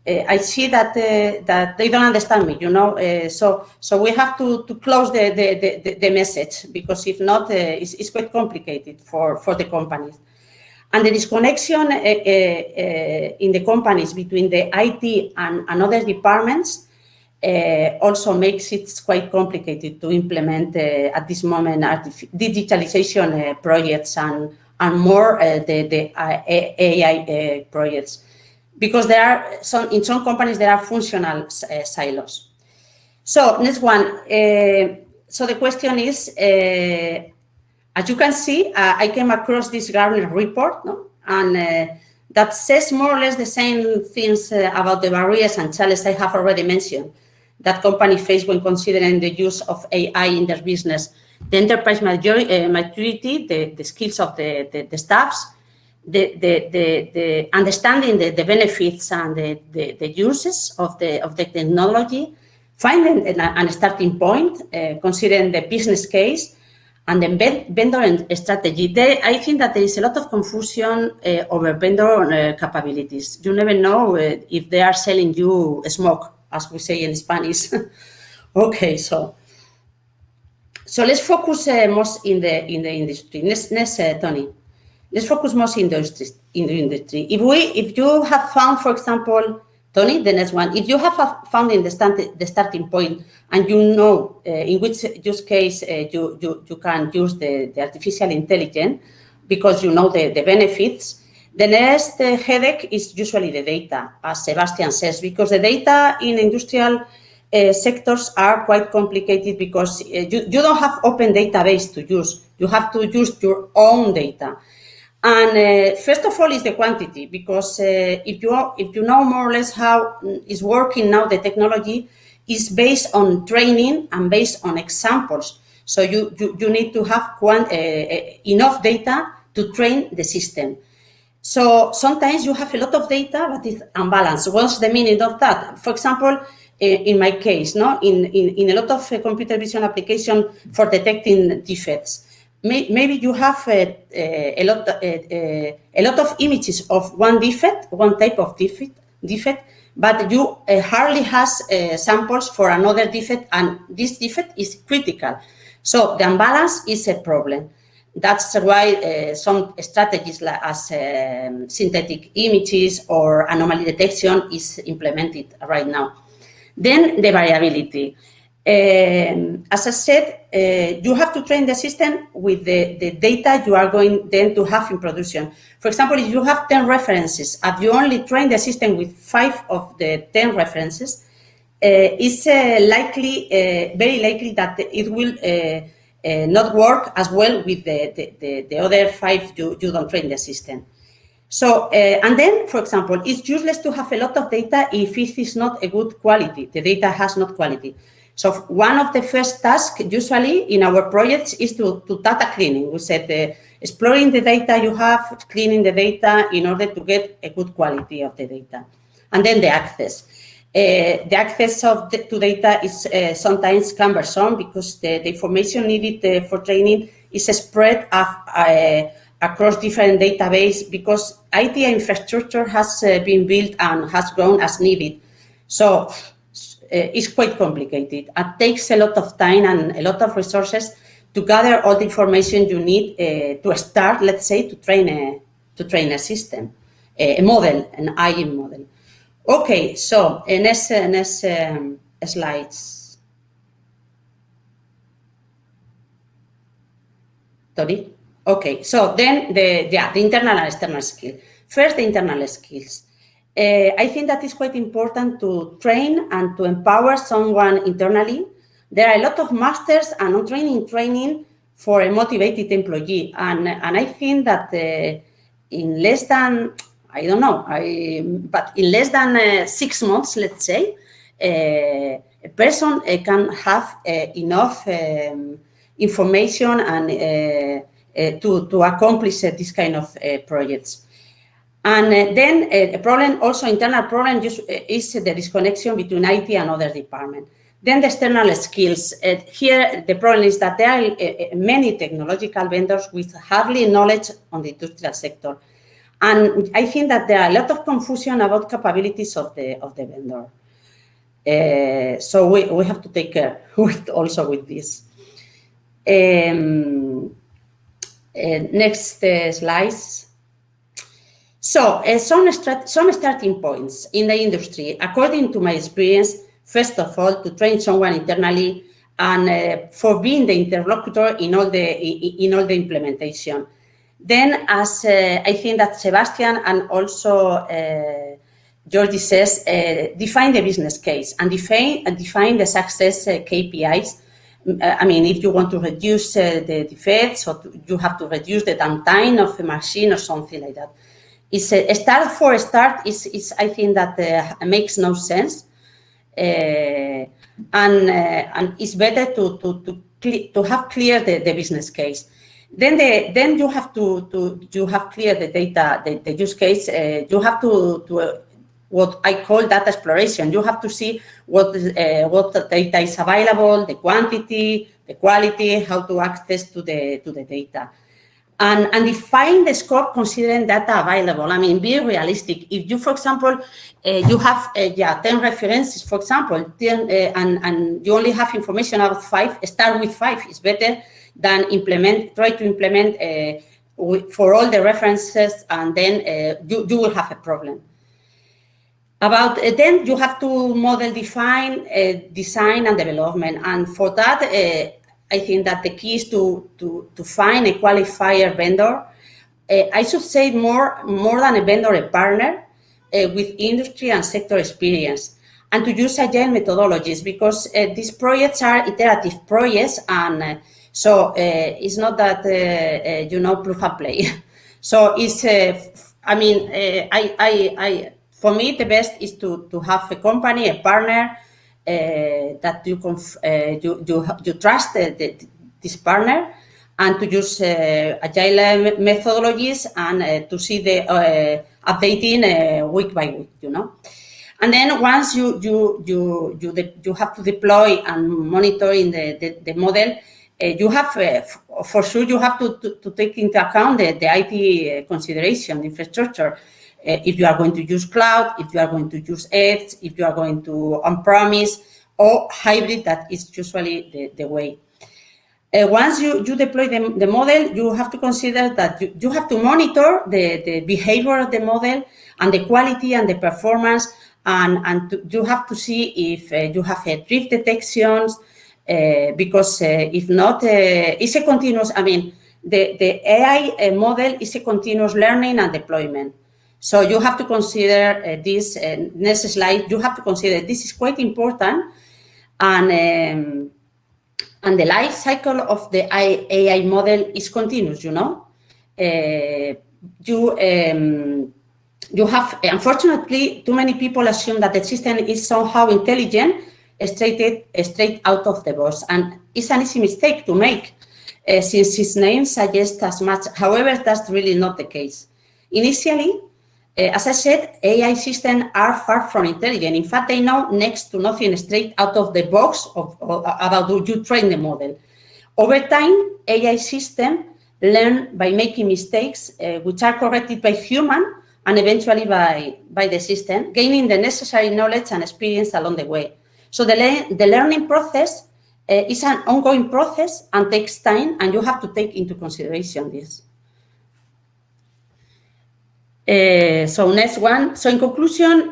F: I see that they don't understand me, you know. So we have to close the message, because if not, it's quite complicated for the companies. And the disconnection in the companies between the IT and other departments also makes it quite complicated to implement at this moment digitalization projects and more the AI projects, because there are in some companies there are functional silos. So next one. So the question is, as you can see, I came across this Gartner report, no? And that says more or less the same things about the barriers and challenges I have already mentioned that companies face when considering the use of AI in their business. The enterprise maturity, the skills of the staffs, the understanding the benefits and the uses of the technology, finding a starting point, considering the business case, and the vendor strategy. I think that there is a lot of confusion over vendor capabilities. You never know if they are selling you smoke, as we say in Spanish. Okay, so So let's focus most in the industry. Next, Tony. Let's focus most in the industry. If you have found, for example, Tony, the next one, if you have found in the starting point and you know in which use case you can use the artificial intelligence because you know the benefits, the next headache is usually the data, as Sebastian says, because the data in industrial sectors are quite complicated because you don't have open database to use. You have to use your own data. And first of all is the quantity, because if you know more or less how is working now, the technology is based on training and based on examples. So you need to have enough data to train the system. So sometimes you have a lot of data, but it's unbalanced. What's the meaning of that? For example, in my case, no, in a lot of computer vision application for detecting defects. Maybe you have a lot of images of one type of defect, but you hardly has samples for another defect, and this defect is critical. So the imbalance is a problem. That's why some strategies like as synthetic images or anomaly detection is implemented right now. Then the variability. As I said, you have to train the system with the data you are going then to have in production. For example, if you have 10 references and you only train the system with 5 of the 10 references, it's very likely that it will not work as well with the other 5 you don't train the system. So, and then, for example, it's useless to have a lot of data if it is not a good quality. The data has not quality. So one of the first tasks usually in our projects is to data cleaning. We said exploring the data you have, cleaning the data in order to get a good quality of the data. And then the access. The access to data is sometimes cumbersome because the information needed for training is spread across different databases because IT infrastructure has been built and has grown as needed. So it's quite complicated. It takes a lot of time and a lot of resources to gather all the information you need to start, let's say, to train a system, a model, an AI model. Okay, so next slides. Sorry. Okay, so then the internal and external skill. First, the internal skills. I think that is quite important to train and to empower someone internally. There are a lot of masters and training for a motivated employee. And I think that in less than, I don't know, but in less than 6 months, let's say, a person can have enough information and to accomplish this kind of projects. And then a problem, also internal problem, is the disconnection between IT and other departments. Then the external skills. Here, the problem is that there are many technological vendors with hardly knowledge on the industrial sector. And I think that there are a lot of confusion about capabilities of the vendor. So we have to take care also with this. Next slides. So some starting points in the industry, according to my experience, first of all, to train someone internally and for being the interlocutor in all the implementation. Then, as I think that Sebastian and also Georgie says, define the business case and define the success KPIs. I mean, if you want to reduce the defects, or you have to reduce the downtime of a machine or something like that. It's a start is I think that makes no sense, and it's better to have clear the business case. Then you have to have clear the data, the use case. You have to what I call data exploration. You have to see what data is available, the quantity, the quality, how to access to the data. and define the scope considering data available. I mean, be realistic. If you, for example, you have 10 references, for example, 10, and you only have information about 5, start with 5. It's better than try to implement for all the references, and then you will have a problem. About then you have to model define, design and development, and for that I think that the key is to find a qualifier vendor. I should say more than a vendor, a partner with industry and sector experience, and to use agile methodologies, because these projects are iterative projects, and so it's not that proof and play. So it's I mean for me the best is to have a company, a partner that you trust this partner, and to use agile methodologies, and to see the updating week by week, And then once you have to deploy and monitor in the model, you have for sure you have to take into account the IT consideration, infrastructure. If you are going to use cloud, if you are going to use edge, if you are going to on-premise or hybrid, that is usually the way. Once you deploy the model, you have to consider that you have to monitor the behavior of the model and the quality and the performance, and you have to see if you have drift detections, because if not, it's a continuous, I mean, the AI model is a continuous learning and deployment. So you have to consider this, next slide, you have to consider this is quite important, and the life cycle of the AI model is continuous, You have, unfortunately, too many people assume that the system is somehow intelligent, straight out of the box, and it's an easy mistake to make, since its name suggests as much. However, that's really not the case. Initially, as I said, AI systems are far from intelligent. In fact, they know next to nothing straight out of the box about how you train the model. Over time, AI systems learn by making mistakes, which are corrected by human and eventually by the system, gaining the necessary knowledge and experience along the way. So the learning process is an ongoing process and takes time, and you have to take into consideration this. So next one. So in conclusion,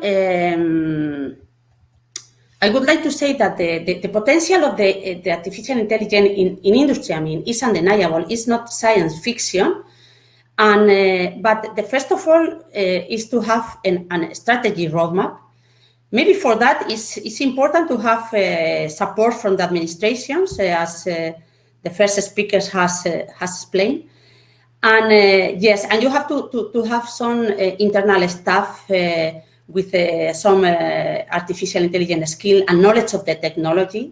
F: I would like to say that the potential of the artificial intelligence in industry, I mean, is undeniable. It's not science fiction. And but the first of all is to have a strategy roadmap. Maybe for that, it's important to have support from the administrations, as the first speaker has explained. And yes, and you have to have some internal staff with some artificial intelligence skill and knowledge of the technology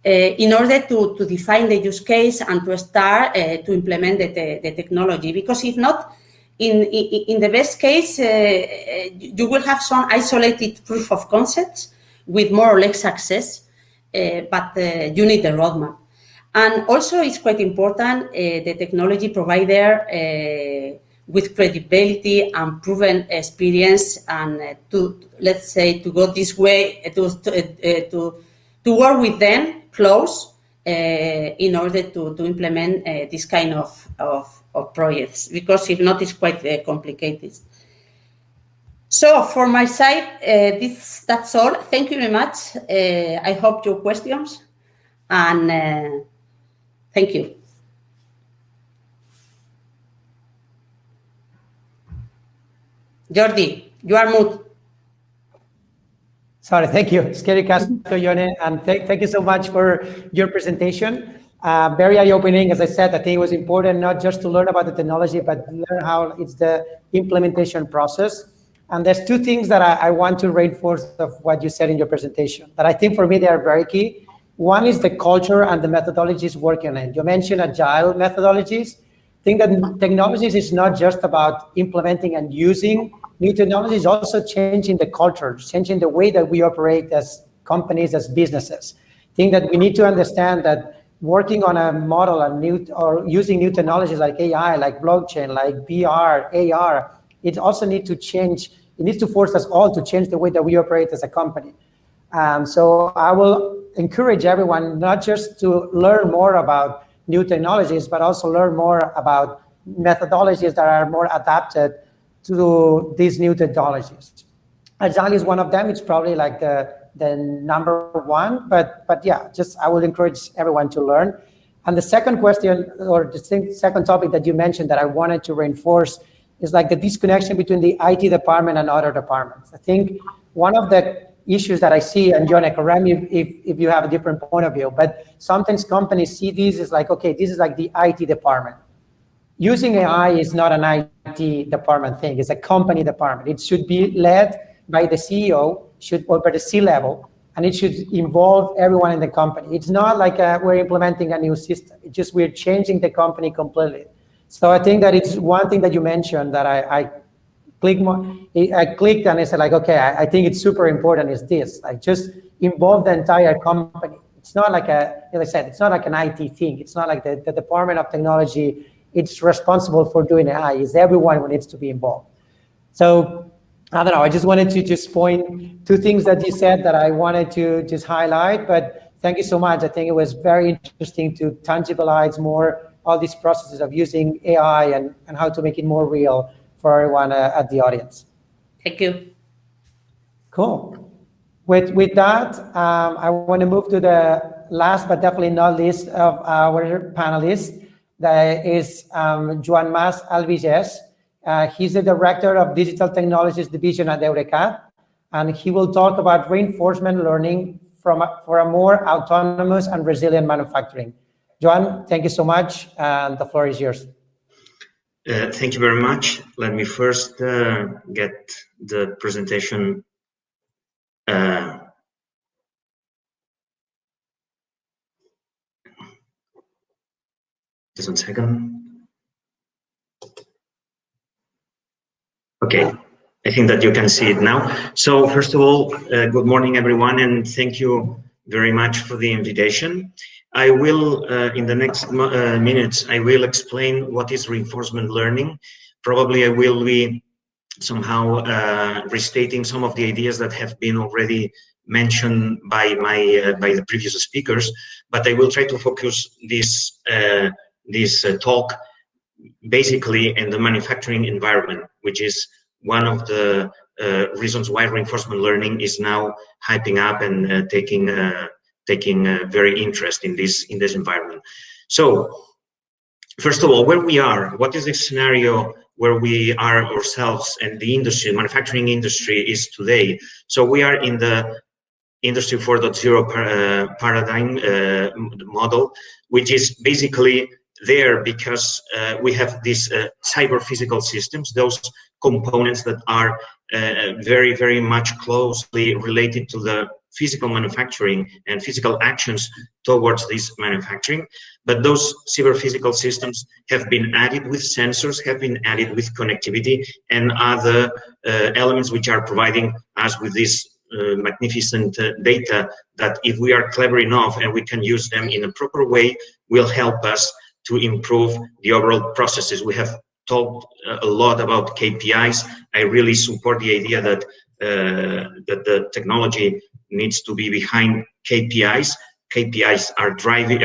F: in order to define the use case and to start to implement the technology. Because if not, in the best case, you will have some isolated proof of concepts with more or less success, but you need the roadmap. And also, it's quite important, the technology provider with credibility and proven experience, and let's say to go this way, to work with them close in order to implement this kind of projects, because if not, it's quite complicated. So for my side, that's all. Thank you very much. I hope your questions, and thank you. Jordi, you are mute.
C: Sorry, thank you. Scary Castro, Yone, and thank you so much for your presentation. Very eye-opening. As I said, I think it was important not just to learn about the technology, but learn how it's the implementation process. And there's two things that I want to reinforce of what you said in your presentation, that I think for me they are very key. One is the culture and the methodologies working in. You mentioned agile methodologies. I think that technologies is not just about implementing and using new technologies, also changing the culture, changing the way that we operate as companies, as businesses. I think that we need to understand that working on a model, or using new technologies like AI, like blockchain, like VR, AR, it also needs to change. It needs to force us all to change the way that we operate as a company. So I will encourage everyone not just to learn more about new technologies, but also learn more about methodologies that are more adapted to these new technologies. Agile is one of them. It's probably like the number one, but yeah, just I would encourage everyone to learn. And the second question, or the second topic that you mentioned that I wanted to reinforce, is like the disconnection between the IT department and other departments. I think one of the issues that I see, and John, correct me if you have a different point of view, but sometimes companies see these as like, okay, this is like the IT department. Using AI is not an IT department thing, it's a company department. It should be led by the CEO, or by the C-level, and it should involve everyone in the company. It's not like we're implementing a new system, it's just we're changing the company completely. So I think that it's one thing that you mentioned that I clicked and I said like, okay, I think it's super important is this, like just involve the entire company. It's not like as I said, it's not like an IT thing. It's not like the Department of Technology, it's responsible for doing AI. It's everyone who needs to be involved. So I don't know, I just wanted to just point two things that you said that I wanted to just highlight, but thank you so much. I think it was very interesting to tangibilize more all these processes of using AI and how to make it more real for everyone at the audience.
F: Thank you.
C: Cool. With that, I want to move to the last but definitely not least of our panelists. That is Joan Mas Albiges. He's the Director of Digital Technologies Division at Eurecat, and he will talk about reinforcement learning for a more autonomous and resilient manufacturing. Joan, thank you so much, and the floor is yours.
G: Thank you very much. Let me first get the presentation. Just 1 second. Okay, I think that you can see it now. So first of all, good morning, everyone, and thank you very much for the invitation. I will, in the next minutes, I will explain what is reinforcement learning. Probably I will be somehow restating some of the ideas that have been already mentioned by the previous speakers, but I will try to focus this talk basically in the manufacturing environment, which is one of the reasons why reinforcement learning is now hyping up and taking very interest in this environment. So first of all, where we are, what is the scenario where we are ourselves and the industry, manufacturing industry is today? So we are in the Industry 4.0 paradigm model, which is basically there because we have these cyber physical systems, those components that are very, very much closely related to the physical manufacturing and physical actions towards this manufacturing. But those cyber physical systems have been added with sensors, have been added with connectivity and other elements which are providing us with this magnificent data that, if we are clever enough and we can use them in a proper way, will help us to improve the overall processes. We have talked a lot about KPIs. I really support the idea that that the technology needs to be behind KPIs. KPIs are driving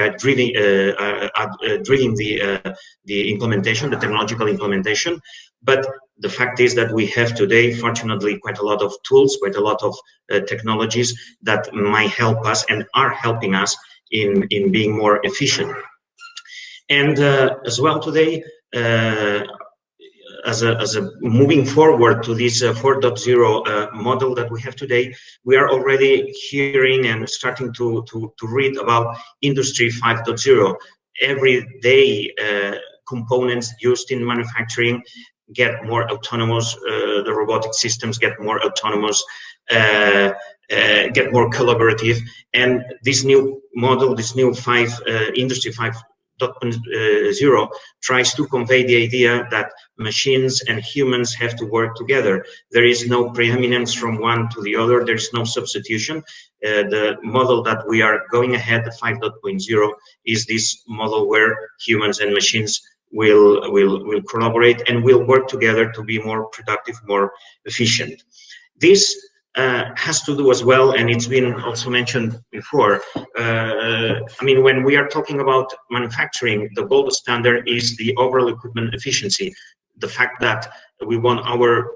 G: the implementation, the technological implementation. But the fact is that we have today, fortunately, quite a lot of tools, quite a lot of technologies that might help us and are helping us in being more efficient. And as well today, as a moving forward to this 4.0 model that we have today, we are already hearing and starting to read about Industry 5.0. Every day, components used in manufacturing get more autonomous, the robotic systems get more autonomous, get more collaborative, and this new model, this new Industry 5.0 tries to convey the idea that machines and humans have to work together. There is no preeminence from one to the other. There's no substitution. The model that we are going ahead, the 5.0, is this model where humans and machines will collaborate and will work together to be more productive, more efficient. This has to do as well, and it's been also mentioned before, I mean, when we are talking about manufacturing, the gold standard is the overall equipment efficiency. The fact that we want our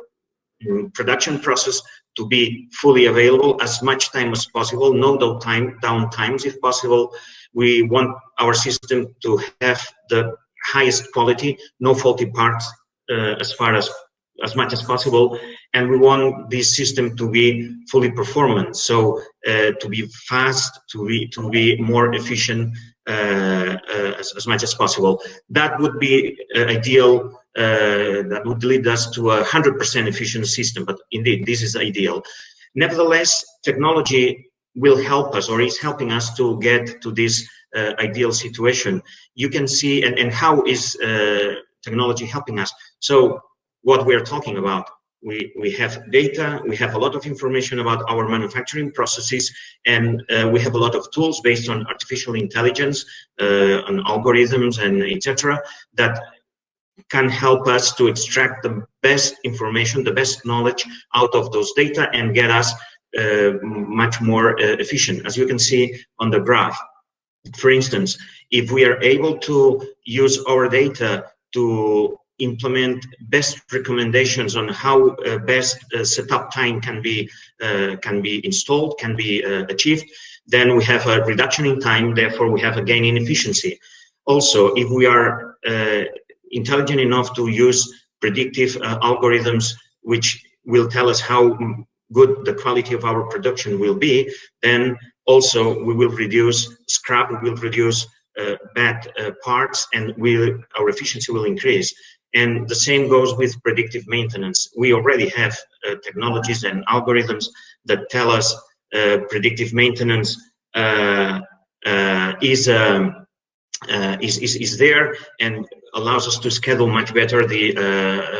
G: production process to be fully available as much time as possible, no downtimes if possible. We want our system to have the highest quality, no faulty parts as much as possible, and we want this system to be fully performant, so to be fast, to be more efficient as much as possible. That would be ideal. That would lead us to 100% efficient system, but indeed this is ideal. Nevertheless, technology will help us, or is helping us, to get to this ideal situation. You can see, and how is technology helping us? So what we are talking about, we have data, we have a lot of information about our manufacturing processes, and we have a lot of tools based on artificial intelligence, on algorithms, and etc., that can help us to extract the best information, the best knowledge out of those data, and get us much more efficient. As you can see on the graph, for instance, if we are able to use our data to implement best recommendations on how best setup time can be installed, can be achieved, then we have a reduction in time, therefore we have a gain in efficiency. Also, if we are intelligent enough to use predictive algorithms which will tell us how good the quality of our production will be, then also we will reduce scrap, we will reduce bad parts, and our efficiency will increase. And the same goes with predictive maintenance. We already have technologies and algorithms that tell us predictive maintenance is there, and allows us to schedule much better the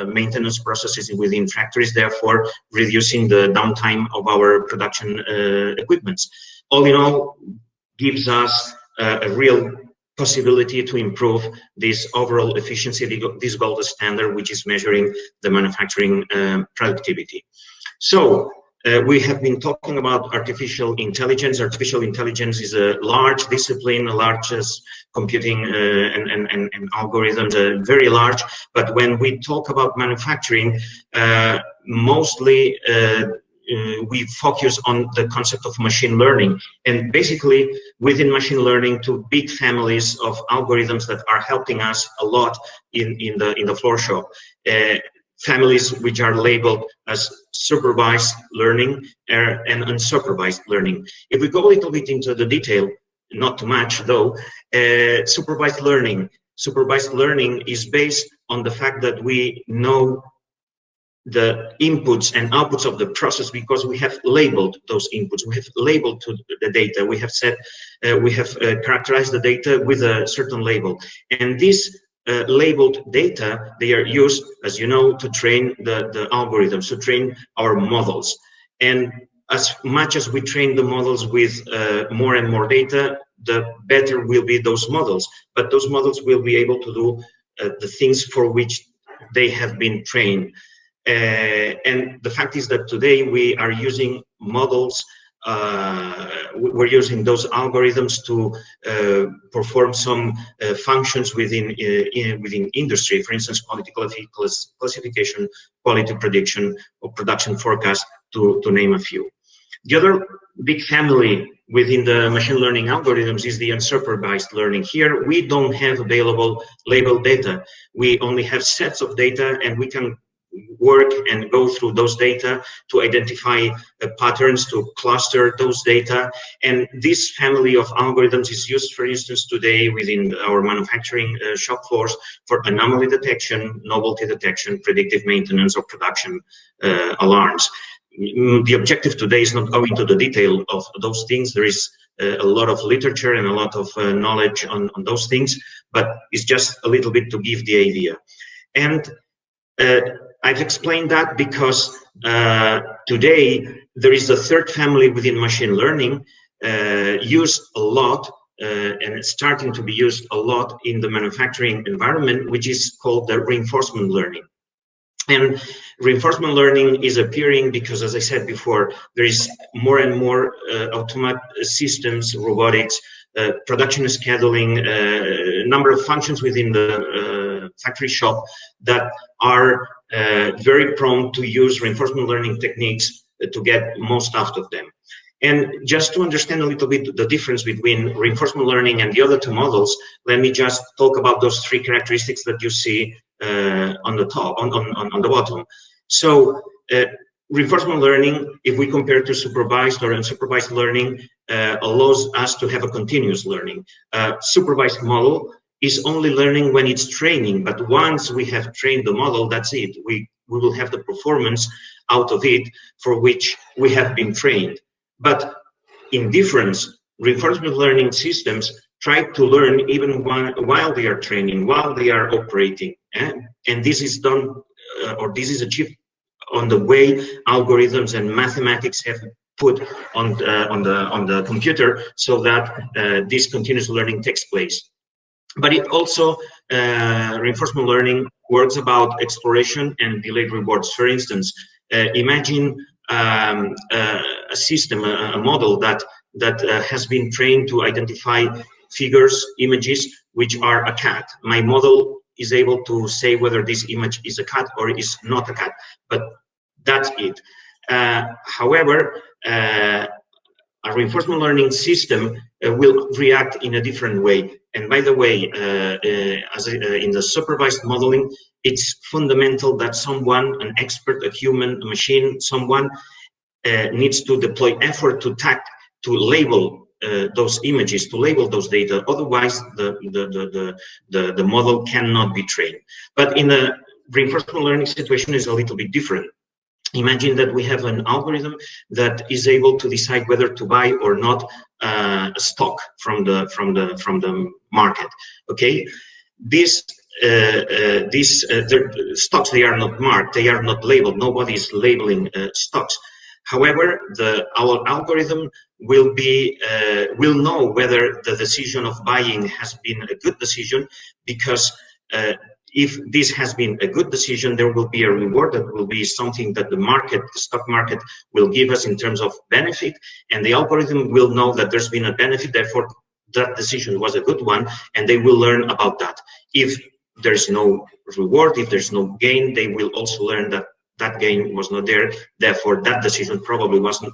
G: maintenance processes within factories, therefore reducing the downtime of our production equipments. All in all, gives us a real possibility to improve this overall efficiency, this gold standard, which is measuring the manufacturing productivity. So we have been talking about artificial intelligence. Artificial intelligence is a large discipline, a large computing and algorithms, very large. But when we talk about manufacturing, mostly we focus on the concept of machine learning, and basically within machine learning, two big families of algorithms that are helping us a lot in the floor shop. Families which are labeled as supervised learning and unsupervised learning. If we go a little bit into the detail, not too much though, supervised learning is based on the fact that we know the inputs and outputs of the process because we have labeled those inputs, we have labeled the data, we have said, we have characterized the data with a certain label. And this labeled data, they are used, as you know, to train the algorithms, to train our models. And as much as we train the models with more and more data, the better will be those models. But those models will be able to do the things for which they have been trained. And the fact is that today we are using models, we're using those algorithms to perform some functions within industry, for instance, quality classification, quality prediction, or production forecast, to name a few. The other big family within the machine learning algorithms is the unsupervised learning. Here we don't have available labeled data. We only have sets of data, and we can work and go through those data to identify patterns, to cluster those data. And this family of algorithms is used, for instance, today within our manufacturing shop floors for anomaly detection, novelty detection, predictive maintenance, or production alarms. The objective today is not going into the detail of those things. There is a lot of literature and a lot of knowledge on those things, but it's just a little bit to give the idea. And I've explained that because today there is a third family within machine learning used a lot, and it's starting to be used a lot in the manufacturing environment, which is called the reinforcement learning. And reinforcement learning is appearing because, as I said before, there is more and more automated systems, robotics, production scheduling, number of functions within the factory shop that are very prone to use reinforcement learning techniques to get most out of them. And just to understand a little bit the difference between reinforcement learning and the other two models, let me just talk about those three characteristics that you see on the top, on the bottom. So reinforcement learning, if we compare to supervised or unsupervised learning, allows us to have a continuous learning. Supervised model is only learning when it's training, but once we have trained the model, that's it. We will have the performance out of it for which we have been trained. But in difference, reinforcement learning systems try to learn even while they are training, while they are operating. And this is done, or this is achieved on the way algorithms and mathematics have put on the computer, so that this continuous learning takes place. But it also, reinforcement learning works about exploration and delayed rewards. For instance, imagine a system, a model that has been trained to identify figures, images, which are a cat. My model is able to say whether this image is a cat or is not a cat, but that's it. However, a reinforcement learning system will react in a different way. And by the way, in the supervised modeling, it's fundamental that someone, an expert, a human, a machine, someone needs to deploy effort to label those images, to label those data. Otherwise, the model cannot be trained. But in a reinforcement learning situation is a little bit different. Imagine that we have an algorithm that is able to decide whether to buy or not a stock from the market. Okay, these stocks, they are not marked, they are not labeled. Nobody is labeling stocks. However, our algorithm will know whether the decision of buying has been a good decision, because if this has been a good decision, there will be a reward, that will be something that the stock market will give us in terms of benefit, and the algorithm will know that there's been a benefit, therefore that decision was a good one, and they will learn about that. If there's no reward, if there's no gain, they will also learn that that gain was not there, therefore that decision probably was not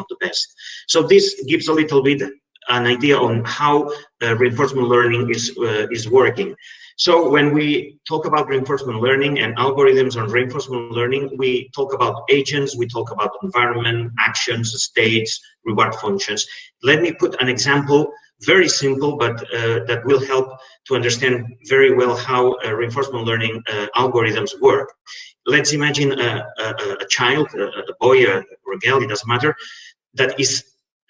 G: the best. So this gives a little bit an idea on how reinforcement learning is working. So when we talk about reinforcement learning and algorithms on reinforcement learning, we talk about agents, we talk about environment, actions, states, reward functions. Let me put an example, very simple, but that will help to understand very well how reinforcement learning algorithms work. Let's imagine a child, a boy or a girl, it doesn't matter, that is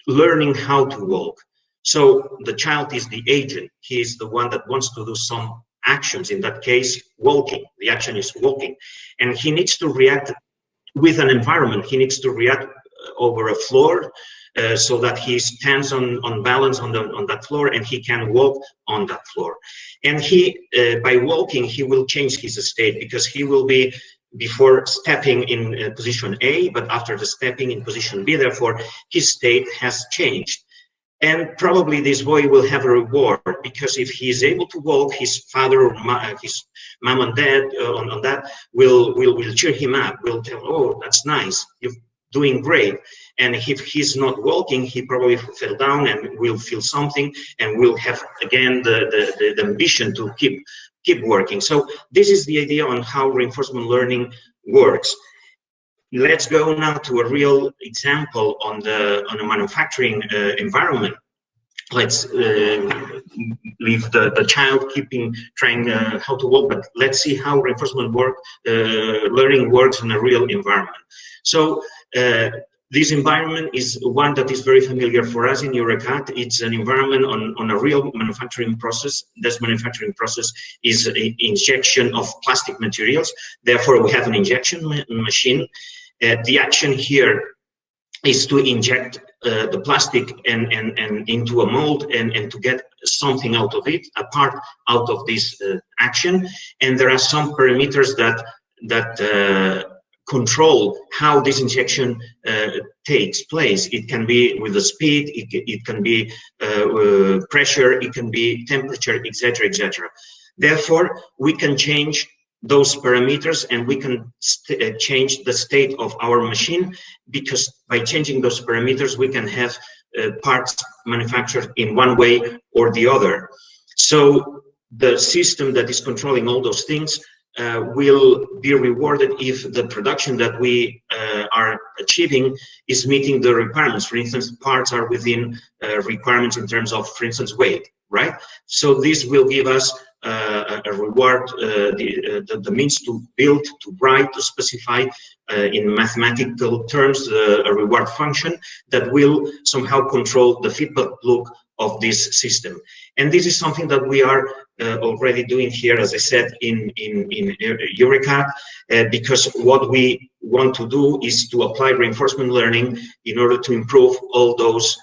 G: learning how to walk. So the child is the agent. He is the one that wants to do some actions, in that case, walking. The action is walking. And he needs to react with an environment. He needs to react over a floor so that he stands on balance on that floor, and he can walk on that floor. And by walking, he will change his state, because he will be before stepping in position A, but after the stepping in position B, therefore his state has changed. And probably this boy will have a reward, because if he is able to walk, his father or his mom and dad on that will cheer him up, will tell, oh, that's nice, you're doing great. And if he's not walking, he probably fell down and will feel something, and will have again the ambition to keep working. So this is the idea on how reinforcement learning works. Let's go now to a real example on a manufacturing environment. Let's leave the child trying how to walk, but let's see how reinforcement learning works in a real environment. So This environment is one that is very familiar for us in EURECAT. It's an environment on a real manufacturing process. This manufacturing process is an injection of plastic materials. Therefore, we have an injection machine. The action here is to inject the plastic and into a mold and to get something out of it, a part out of this action. And there are some parameters that control how this injection takes place. It can be with the speed, it can be pressure, it can be temperature, etc., etc. Therefore, we can change those parameters and we can change the state of our machine, because by changing those parameters, we can have parts manufactured in one way or the other. So the system that is controlling all those things will be rewarded if the production that we are achieving is meeting the requirements. For instance, parts are within requirements in terms of, for instance, weight, right? So this will give us a reward, the means to build, to write, to specify in mathematical terms a reward function that will somehow control the feedback loop of this system. And this is something that we are already doing here, as I said, in EURECAT, because what we want to do is to apply reinforcement learning in order to improve all those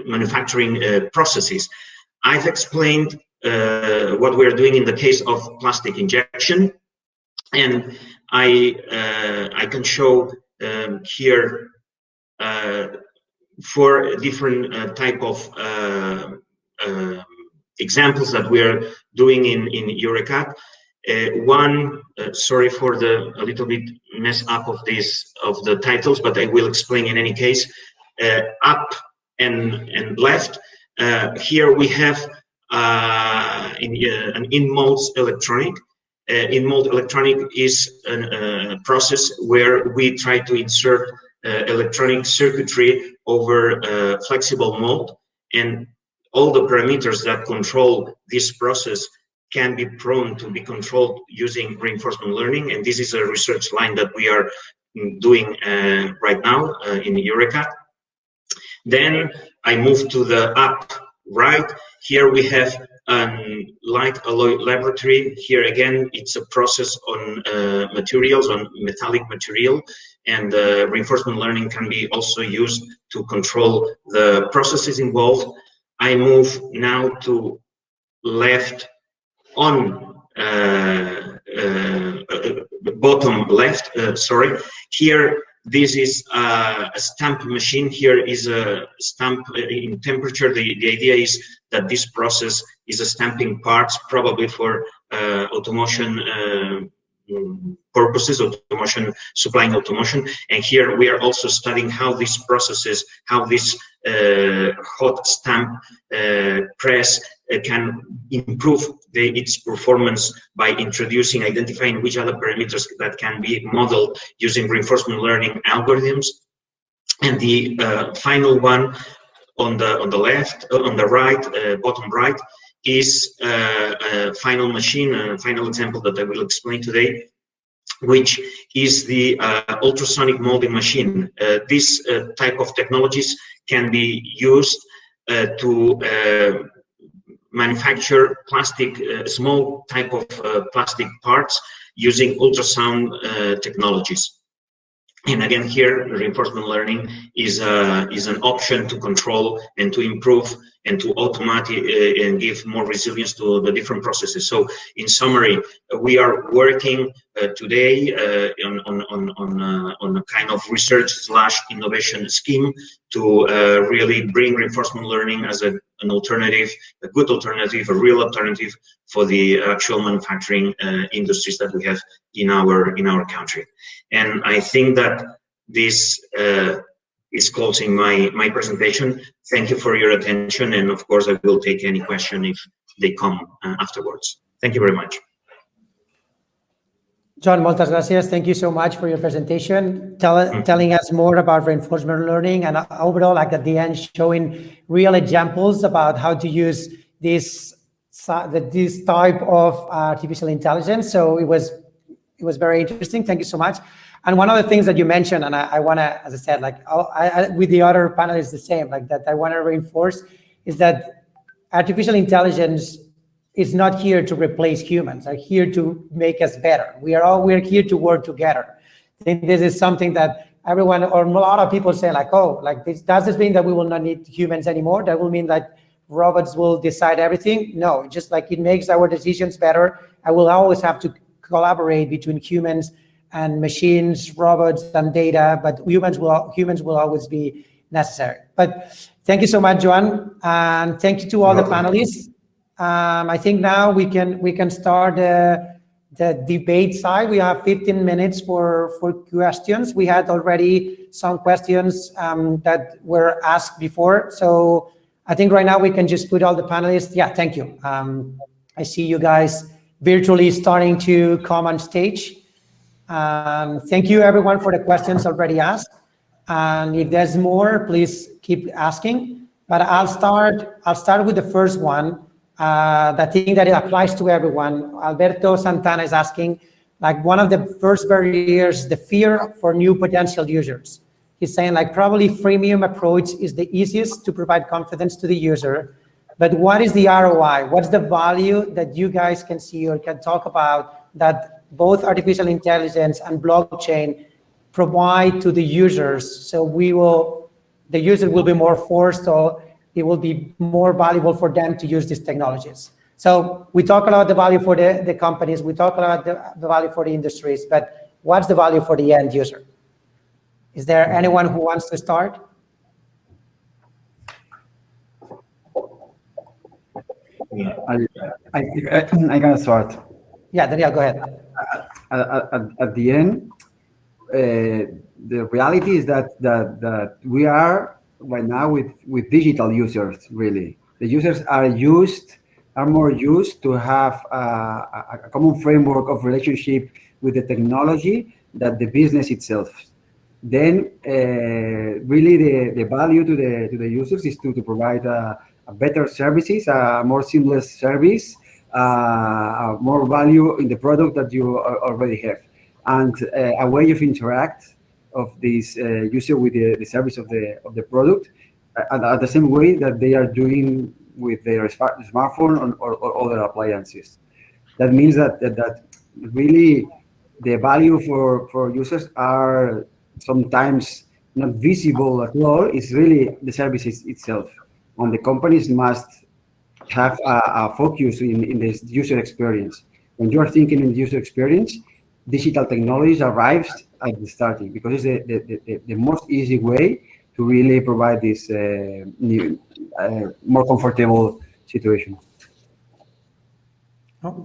G: manufacturing processes. I've explained what we're doing in the case of plastic injection, and I can show here 4 different type of examples that we're doing in EURECAT. One, sorry for the a little bit mess up of the titles, but I will explain in any case. Up and left. Here we have an in-mold electronic. In-mold electronic is a process where we try to insert electronic circuitry over flexible mold, and all the parameters that control this process can be prone to be controlled using reinforcement learning, and this is a research line that we are doing right now in EURECAT. Then I move to the up right. Here we have a light alloy laboratory. Here again, it's a process on materials, on metallic material, and reinforcement learning can be also used to control the processes involved. I move now to left on bottom left, sorry. Here, this is a stamp machine. Here is a stamp in temperature. The idea is that this process is a stamping parts, probably for automotion purposes, automation, supplying automation. And here we are also studying how these processes, how this hot stamp press can improve its performance by identifying which other parameters that can be modeled using reinforcement learning algorithms. And the final one on the left, on the right, bottom right, is a final machine, a final example that I will explain today, which is the ultrasonic molding machine. This type of technologies can be used to manufacture plastic, small type of plastic parts using ultrasound technologies. And again, here, reinforcement learning is an option to control and to improve and to automate and give more resilience to the different processes. So, in summary, we are working today on a kind of research/innovation scheme to really bring reinforcement learning as an alternative, a good alternative, a real alternative for the actual manufacturing industries that we have in our country. And I think that this is closing my presentation. Thank you for your attention, and of course I will take any question if they come afterwards. Thank you very much.
C: John, moltes gràcies. Thank you so much for your presentation, telling us more about reinforcement learning, and overall, like at the end, showing real examples about how to use this type of artificial intelligence. So it was very interesting. Thank you so much. And one of the things that you mentioned, and I want to, as I said, like with the other panelists, the same, like that I want to reinforce, is that artificial intelligence is not here to replace humans. Are here to make us better. We're here to work together. I think this is something that everyone or a lot of people say, like, oh, like this does this mean that we will not need humans anymore? That will mean that robots will decide everything? No, just like it makes our decisions better. I will always have to collaborate between humans and machines, robots, and data, but humans will always be necessary. But thank you so much, Joan, and thank you to all the panelists. I think now we can start the debate side. We have 15 minutes for questions. We had already some questions that were asked before, so I think right now we can just put all the panelists. Yeah, thank you. I see you guys virtually starting to come on stage. Thank you everyone for the questions already asked. And if there's more, please keep asking. But I'll start with the first one. The thing that it applies to everyone. Alberto Santana is asking, like, one of the first barriers, the fear for new potential users. He's saying, like, probably freemium approach is the easiest to provide confidence to the user, but what is the ROI? What's the value that you guys can see or can talk about that both artificial intelligence and blockchain provide to the users? So the user will be more forced, or it will be more valuable for them to use these technologies. So we talk about the value for the companies, we talk about the value for the industries, but what's the value for the end user? Is there anyone who wants to start?
E: I can start.
C: Yeah, Daniel, go ahead.
E: At the end, the reality is that we are right now with digital users. Really, the users are more used to have a common framework of relationship with the technology than the business itself. Then really the value to the users is to provide a better services, a more seamless service, more value in the product that you already have, and a way of interact of this user with the service of the product at the same way that they are doing with their smartphone or other appliances. That means that really the value for users are sometimes not visible at all. It's really the services itself, and the companies must have a focus in this user experience. When you are thinking in user experience, digital technologies arrives at the starting, because it's the most easy way to really provide this new, more comfortable situation.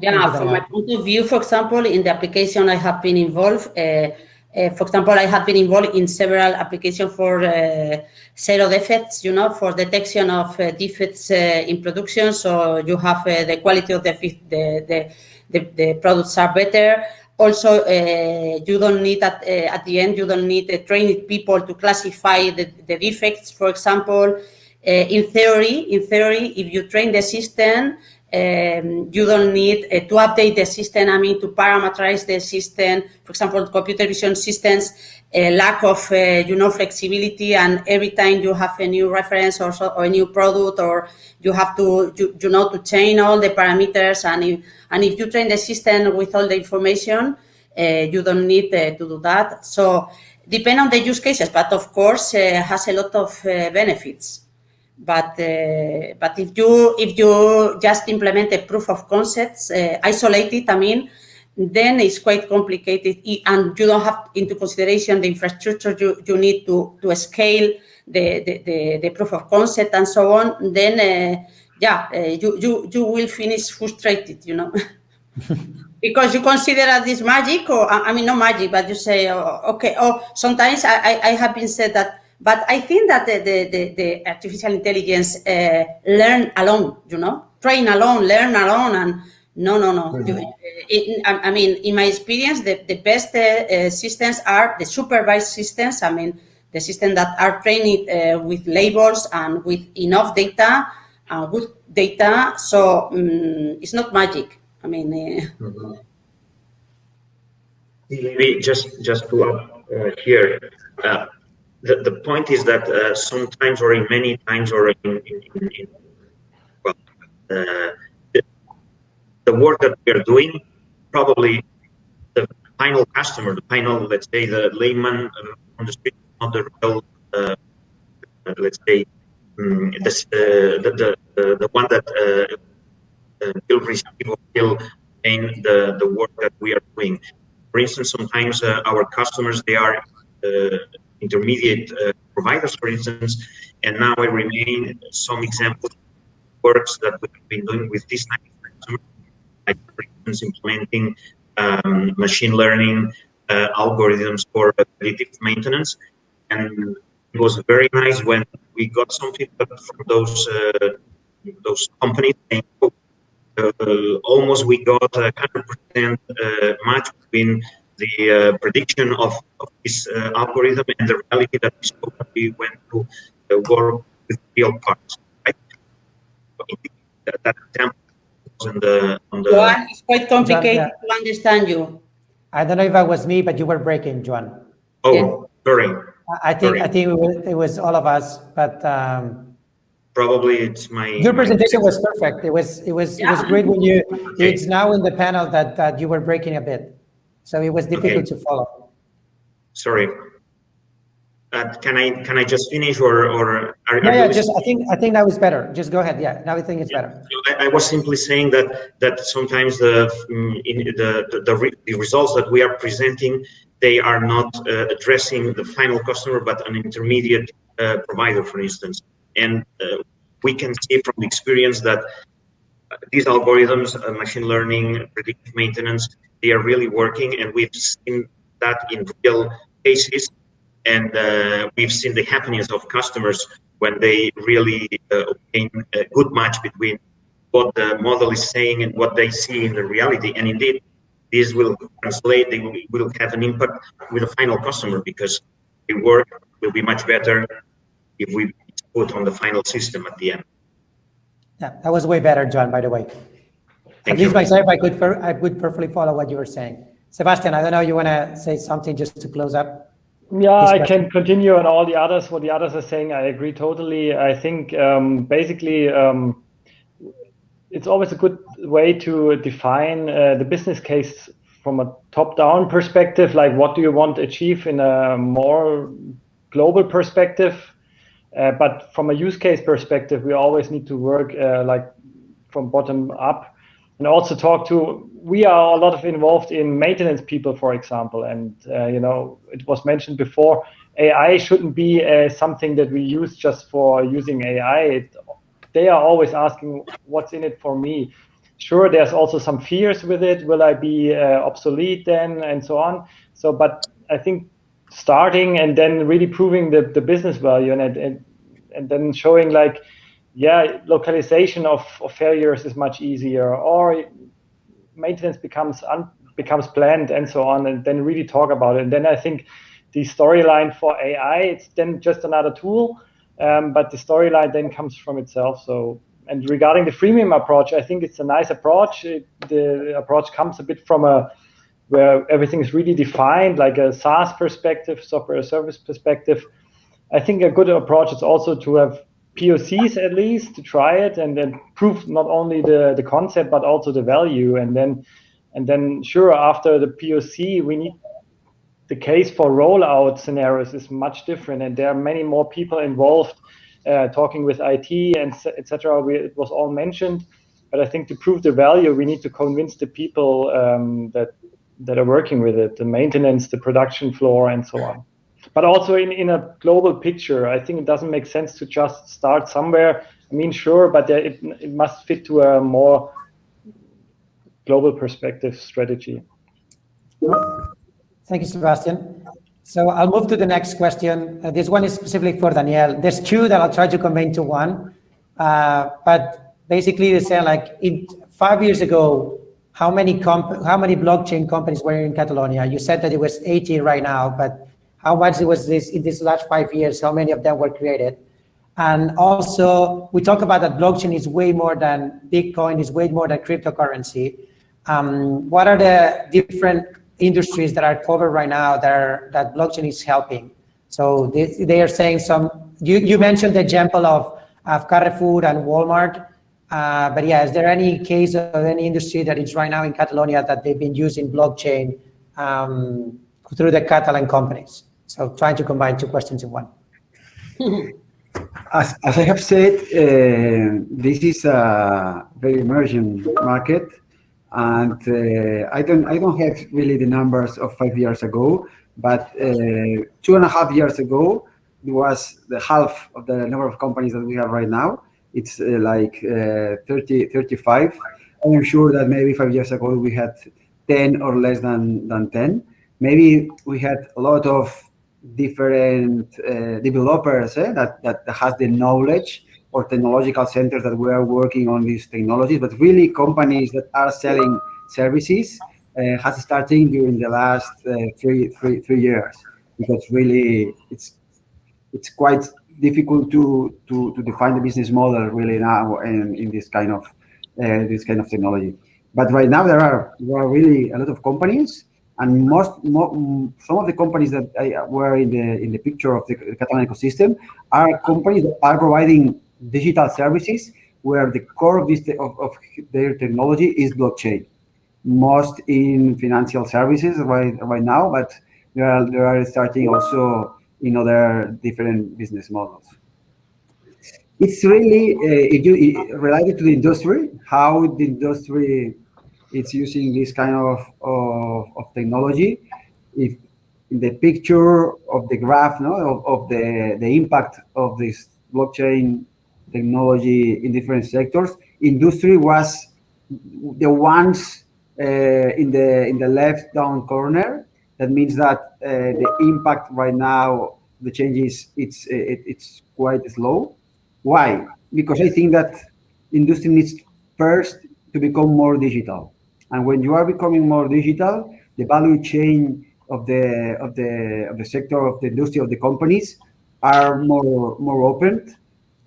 F: Yeah, from my point of view, for example, in the application I have been involved, for example, I have been involved in several applications for zero defects, for detection of defects in production. So you have the quality of the products are better. Also, you don't need at the end, you don't need trained people to classify the defects. For example, in theory, if you train the system, you don't need to update the system, to parameterize the system. For example, computer vision systems, lack of, flexibility, and every time you have a new reference or a new product, or you have to, to change all the parameters. And if you train the system with all the information, you don't need to do that. So depend on the use cases, but of course, has a lot of benefits. But if you just implement a proof of concepts, isolate it, then it's quite complicated, and you don't have into consideration the infrastructure you need to scale the proof of concept and so on. Then you will finish frustrated, because you consider this magic, or not magic, but you say, okay. Or sometimes I have been said that. But I think that the artificial intelligence learn alone, train alone, learn alone, and no. In my experience, the best systems are the supervised systems. The systems that are trained with labels and with enough data and good data. So it's not magic.
G: Maybe just to add here, the point is that sometimes, or in many times, or in well, the work that we are doing, probably the final customer, the final, let's say, the layman on the street, not the real, let's say, the one that will receive or will gain the work that we are doing. For instance, sometimes our customers, they are intermediate providers, for instance, and now I remain some examples of works that we've been doing with this type of customers, like for instance, implementing machine learning algorithms for predictive maintenance. And it was very nice when we got some feedback from those companies saying, almost we got 100% match between the prediction of this algorithm and the reality that we went to work with real parts. Right? That example was on the
F: Joan, it's quite complicated to understand you.
C: I don't know if that was me, but you were breaking, Joan.
G: Oh, sorry.
C: I think it was all of us, but
G: probably it's my.
C: Your presentation was perfect. It was great when you. Okay. It's now in the panel that you were breaking a bit, so it was difficult to follow.
G: Sorry. Can I just finish or?
C: Yeah. Just I think that was better. Just go ahead. Yeah. Now I think it's better.
G: I was simply saying that sometimes the results that we are presenting, they are not addressing the final customer, but an intermediate provider, for instance. And we can see from experience that these algorithms, machine learning, predictive maintenance, they are really working, and we've seen that in real cases. And we've seen the happiness of customers when they really obtain a good match between what the model is saying and what they see in the reality. And indeed, this will translate, they will have an impact with the final customer, because the work will be much better if we put on the final system at the end.
C: Yeah, that was way better, John, by the way. At least myself, I could perfectly follow what you were saying. Sebastian, I don't know, you want to say something just to close up?
D: Yeah, I can continue on all the others. What the others are saying, I agree totally. I think basically it's always a good way to define the business case from a top-down perspective, like what do you want to achieve in a more global perspective. But from a use case perspective, we always need to work like from bottom up, and also talk to. We are a lot of involved in maintenance people, for example, and you know, it was mentioned before. AI shouldn't be something that we use just for using AI. They are always asking, "What's in it for me?" Sure, there's also some fears with it. Will I be obsolete then, and so on. So, but I think starting and then really proving the business value and then showing like, yeah, localization of failures is much easier, or maintenance becomes planned and so on, and then really talk about it. And then I think the storyline for AI, it's then just another tool, but the storyline then comes from itself. So, and regarding the freemium approach, I think it's a nice approach. The approach comes a bit from where everything is really defined, like a SaaS perspective, software as a service perspective. I think a good approach is also to have POCs at least, to try it and then prove not only the concept but also the value, and then sure, after the POC we need the case for rollout scenarios is much different, and there are many more people involved, talking with IT and etc. It was all mentioned, but I think to prove the value we need to convince the people that are working with it, the maintenance, the production floor, and so on. But also in a global picture, I think it doesn't make sense to just start somewhere. I mean, sure, but it must fit to a more global perspective strategy.
C: Thank you, Sebastian. So I'll move to the next question. This one is specifically for Daniel. There's two that I'll try to combine to one. But basically they say, like, 5 years ago, how many blockchain companies were in Catalonia? You said that it was 80 right now, but how much it was this in these last 5 years? How many of them were created? And also, we talk about that blockchain is way more than Bitcoin, is way more than cryptocurrency. What are the different industries that are covered right now that blockchain is helping. So they are saying you mentioned the example of Carrefour and Walmart, but yeah, is there any case of any industry that is right now in Catalonia that they've been using blockchain through the Catalan companies? So trying to combine two questions in one.
E: As I have said, this is a very emerging market, and I don't have really the numbers of 5 years ago, but 2.5 years ago, it was the half of the number of companies that we have right now. It's like 30, 35. I'm sure that maybe 5 years ago we had 10 or less than 10. Maybe we had a lot of different developers that has the knowledge, or technological centers that we are working on these technologies, but really companies that are selling services has started during the last 3 years, because really it's quite difficult to define the business model really now in this kind of technology. But right now there are really a lot of companies, and some of the companies that were in the picture of the Catalan ecosystem are companies that are providing digital services where the core of their technology is blockchain. Most in financial services right now, but they are starting also in other different business models. It's really related to the industry, how the industry is using this kind of technology. If in the picture of the graph, of the impact of this blockchain technology in different sectors, industry was the ones in the left down corner. That means that the impact right now, the changes, it's quite slow. Why? Because I think that industry needs first to become more digital, and when you are becoming more digital, the value chain of the sector, of the industry, of the companies are more open,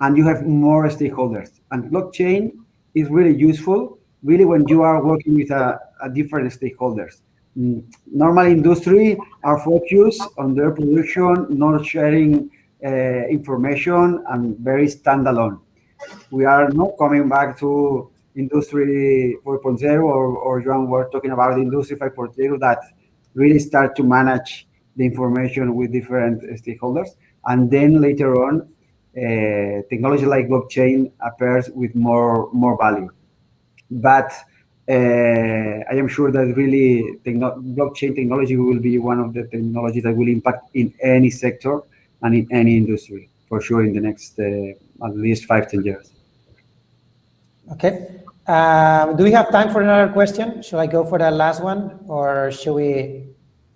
E: and you have more stakeholders. And blockchain is really useful, really, when you are working with a different stakeholders. Normal industry are focused on their production, not sharing information, and very standalone. We are not coming back to Industry 4.0 or Joan were talking about Industry 5.0 that really start to manage the information with different stakeholders. And then later on, technology like blockchain appears with more value. But I am sure that really blockchain technology will be one of the technologies that will impact in any sector and in any industry, for sure, in the next at least 5-10 years.
C: Okay. Do we have time for another question? Should I go for the last one, or should we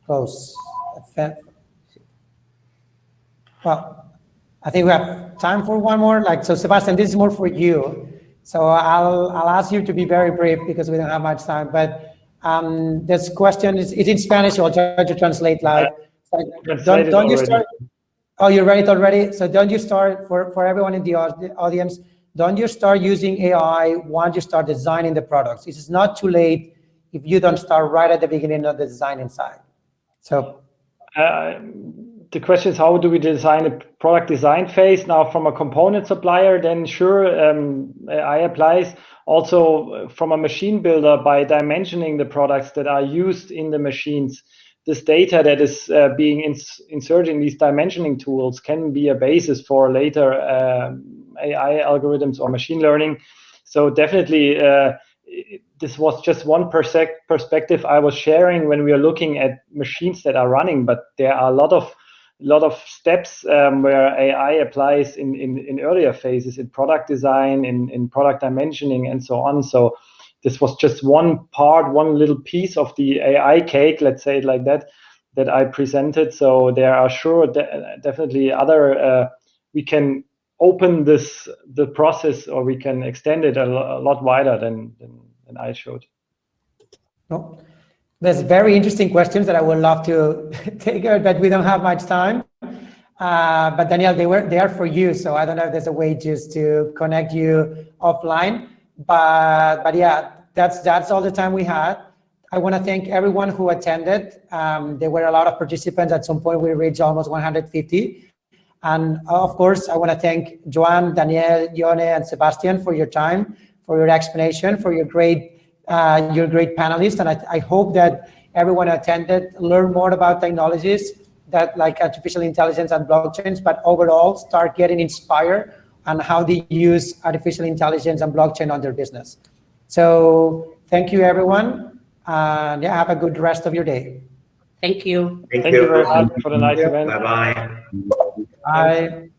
C: close? Well, I think we have time for one more. So Sebastian, this is more for you. So I'll ask you to be very brief because we don't have much time. But this question it's in Spanish, so I'll try to translate live. Don't you start? Oh, you read it already? So don't you start, for everyone in the audience, don't you start using AI once you start designing the products. It is not too late if you don't start right at the beginning of the designing side. So
D: the question is, how do we design a product design phase? Now, from a component supplier, then sure, AI applies. Also, from a machine builder, by dimensioning the products that are used in the machines, this data that is being inserted in these dimensioning tools can be a basis for later AI algorithms or machine learning. So definitely, this was just one perspective I was sharing when we are looking at machines that are running, but there are a lot of steps where AI applies in earlier phases, in product design, in product dimensioning, and so on. So this was just one part, one little piece of the AI cake, let's say it like that, that I presented. So there are sure definitely other, we can open the process, or we can extend it a lot wider than I showed.
C: Oh, there's very interesting questions that I would love to take, but we don't have much time. But Daniel, they are for you, so I don't know if there's a way just to connect you offline. But yeah, that's all the time we had. I want to thank everyone who attended. There were a lot of participants. At some point, we reached almost 150. And of course, I want to thank Joan, Daniel, Yone, and Sebastian for your time, for your explanation, for your great panelists. And I hope that everyone attended, learn more about technologies that like artificial intelligence and blockchains, but overall start getting inspired on how they use artificial intelligence and blockchain on their business. So thank you, everyone. And yeah, have a good rest of your day.
F: Thank you.
G: Thank
D: you very much for the nice event.
G: Bye-bye.
C: Bye.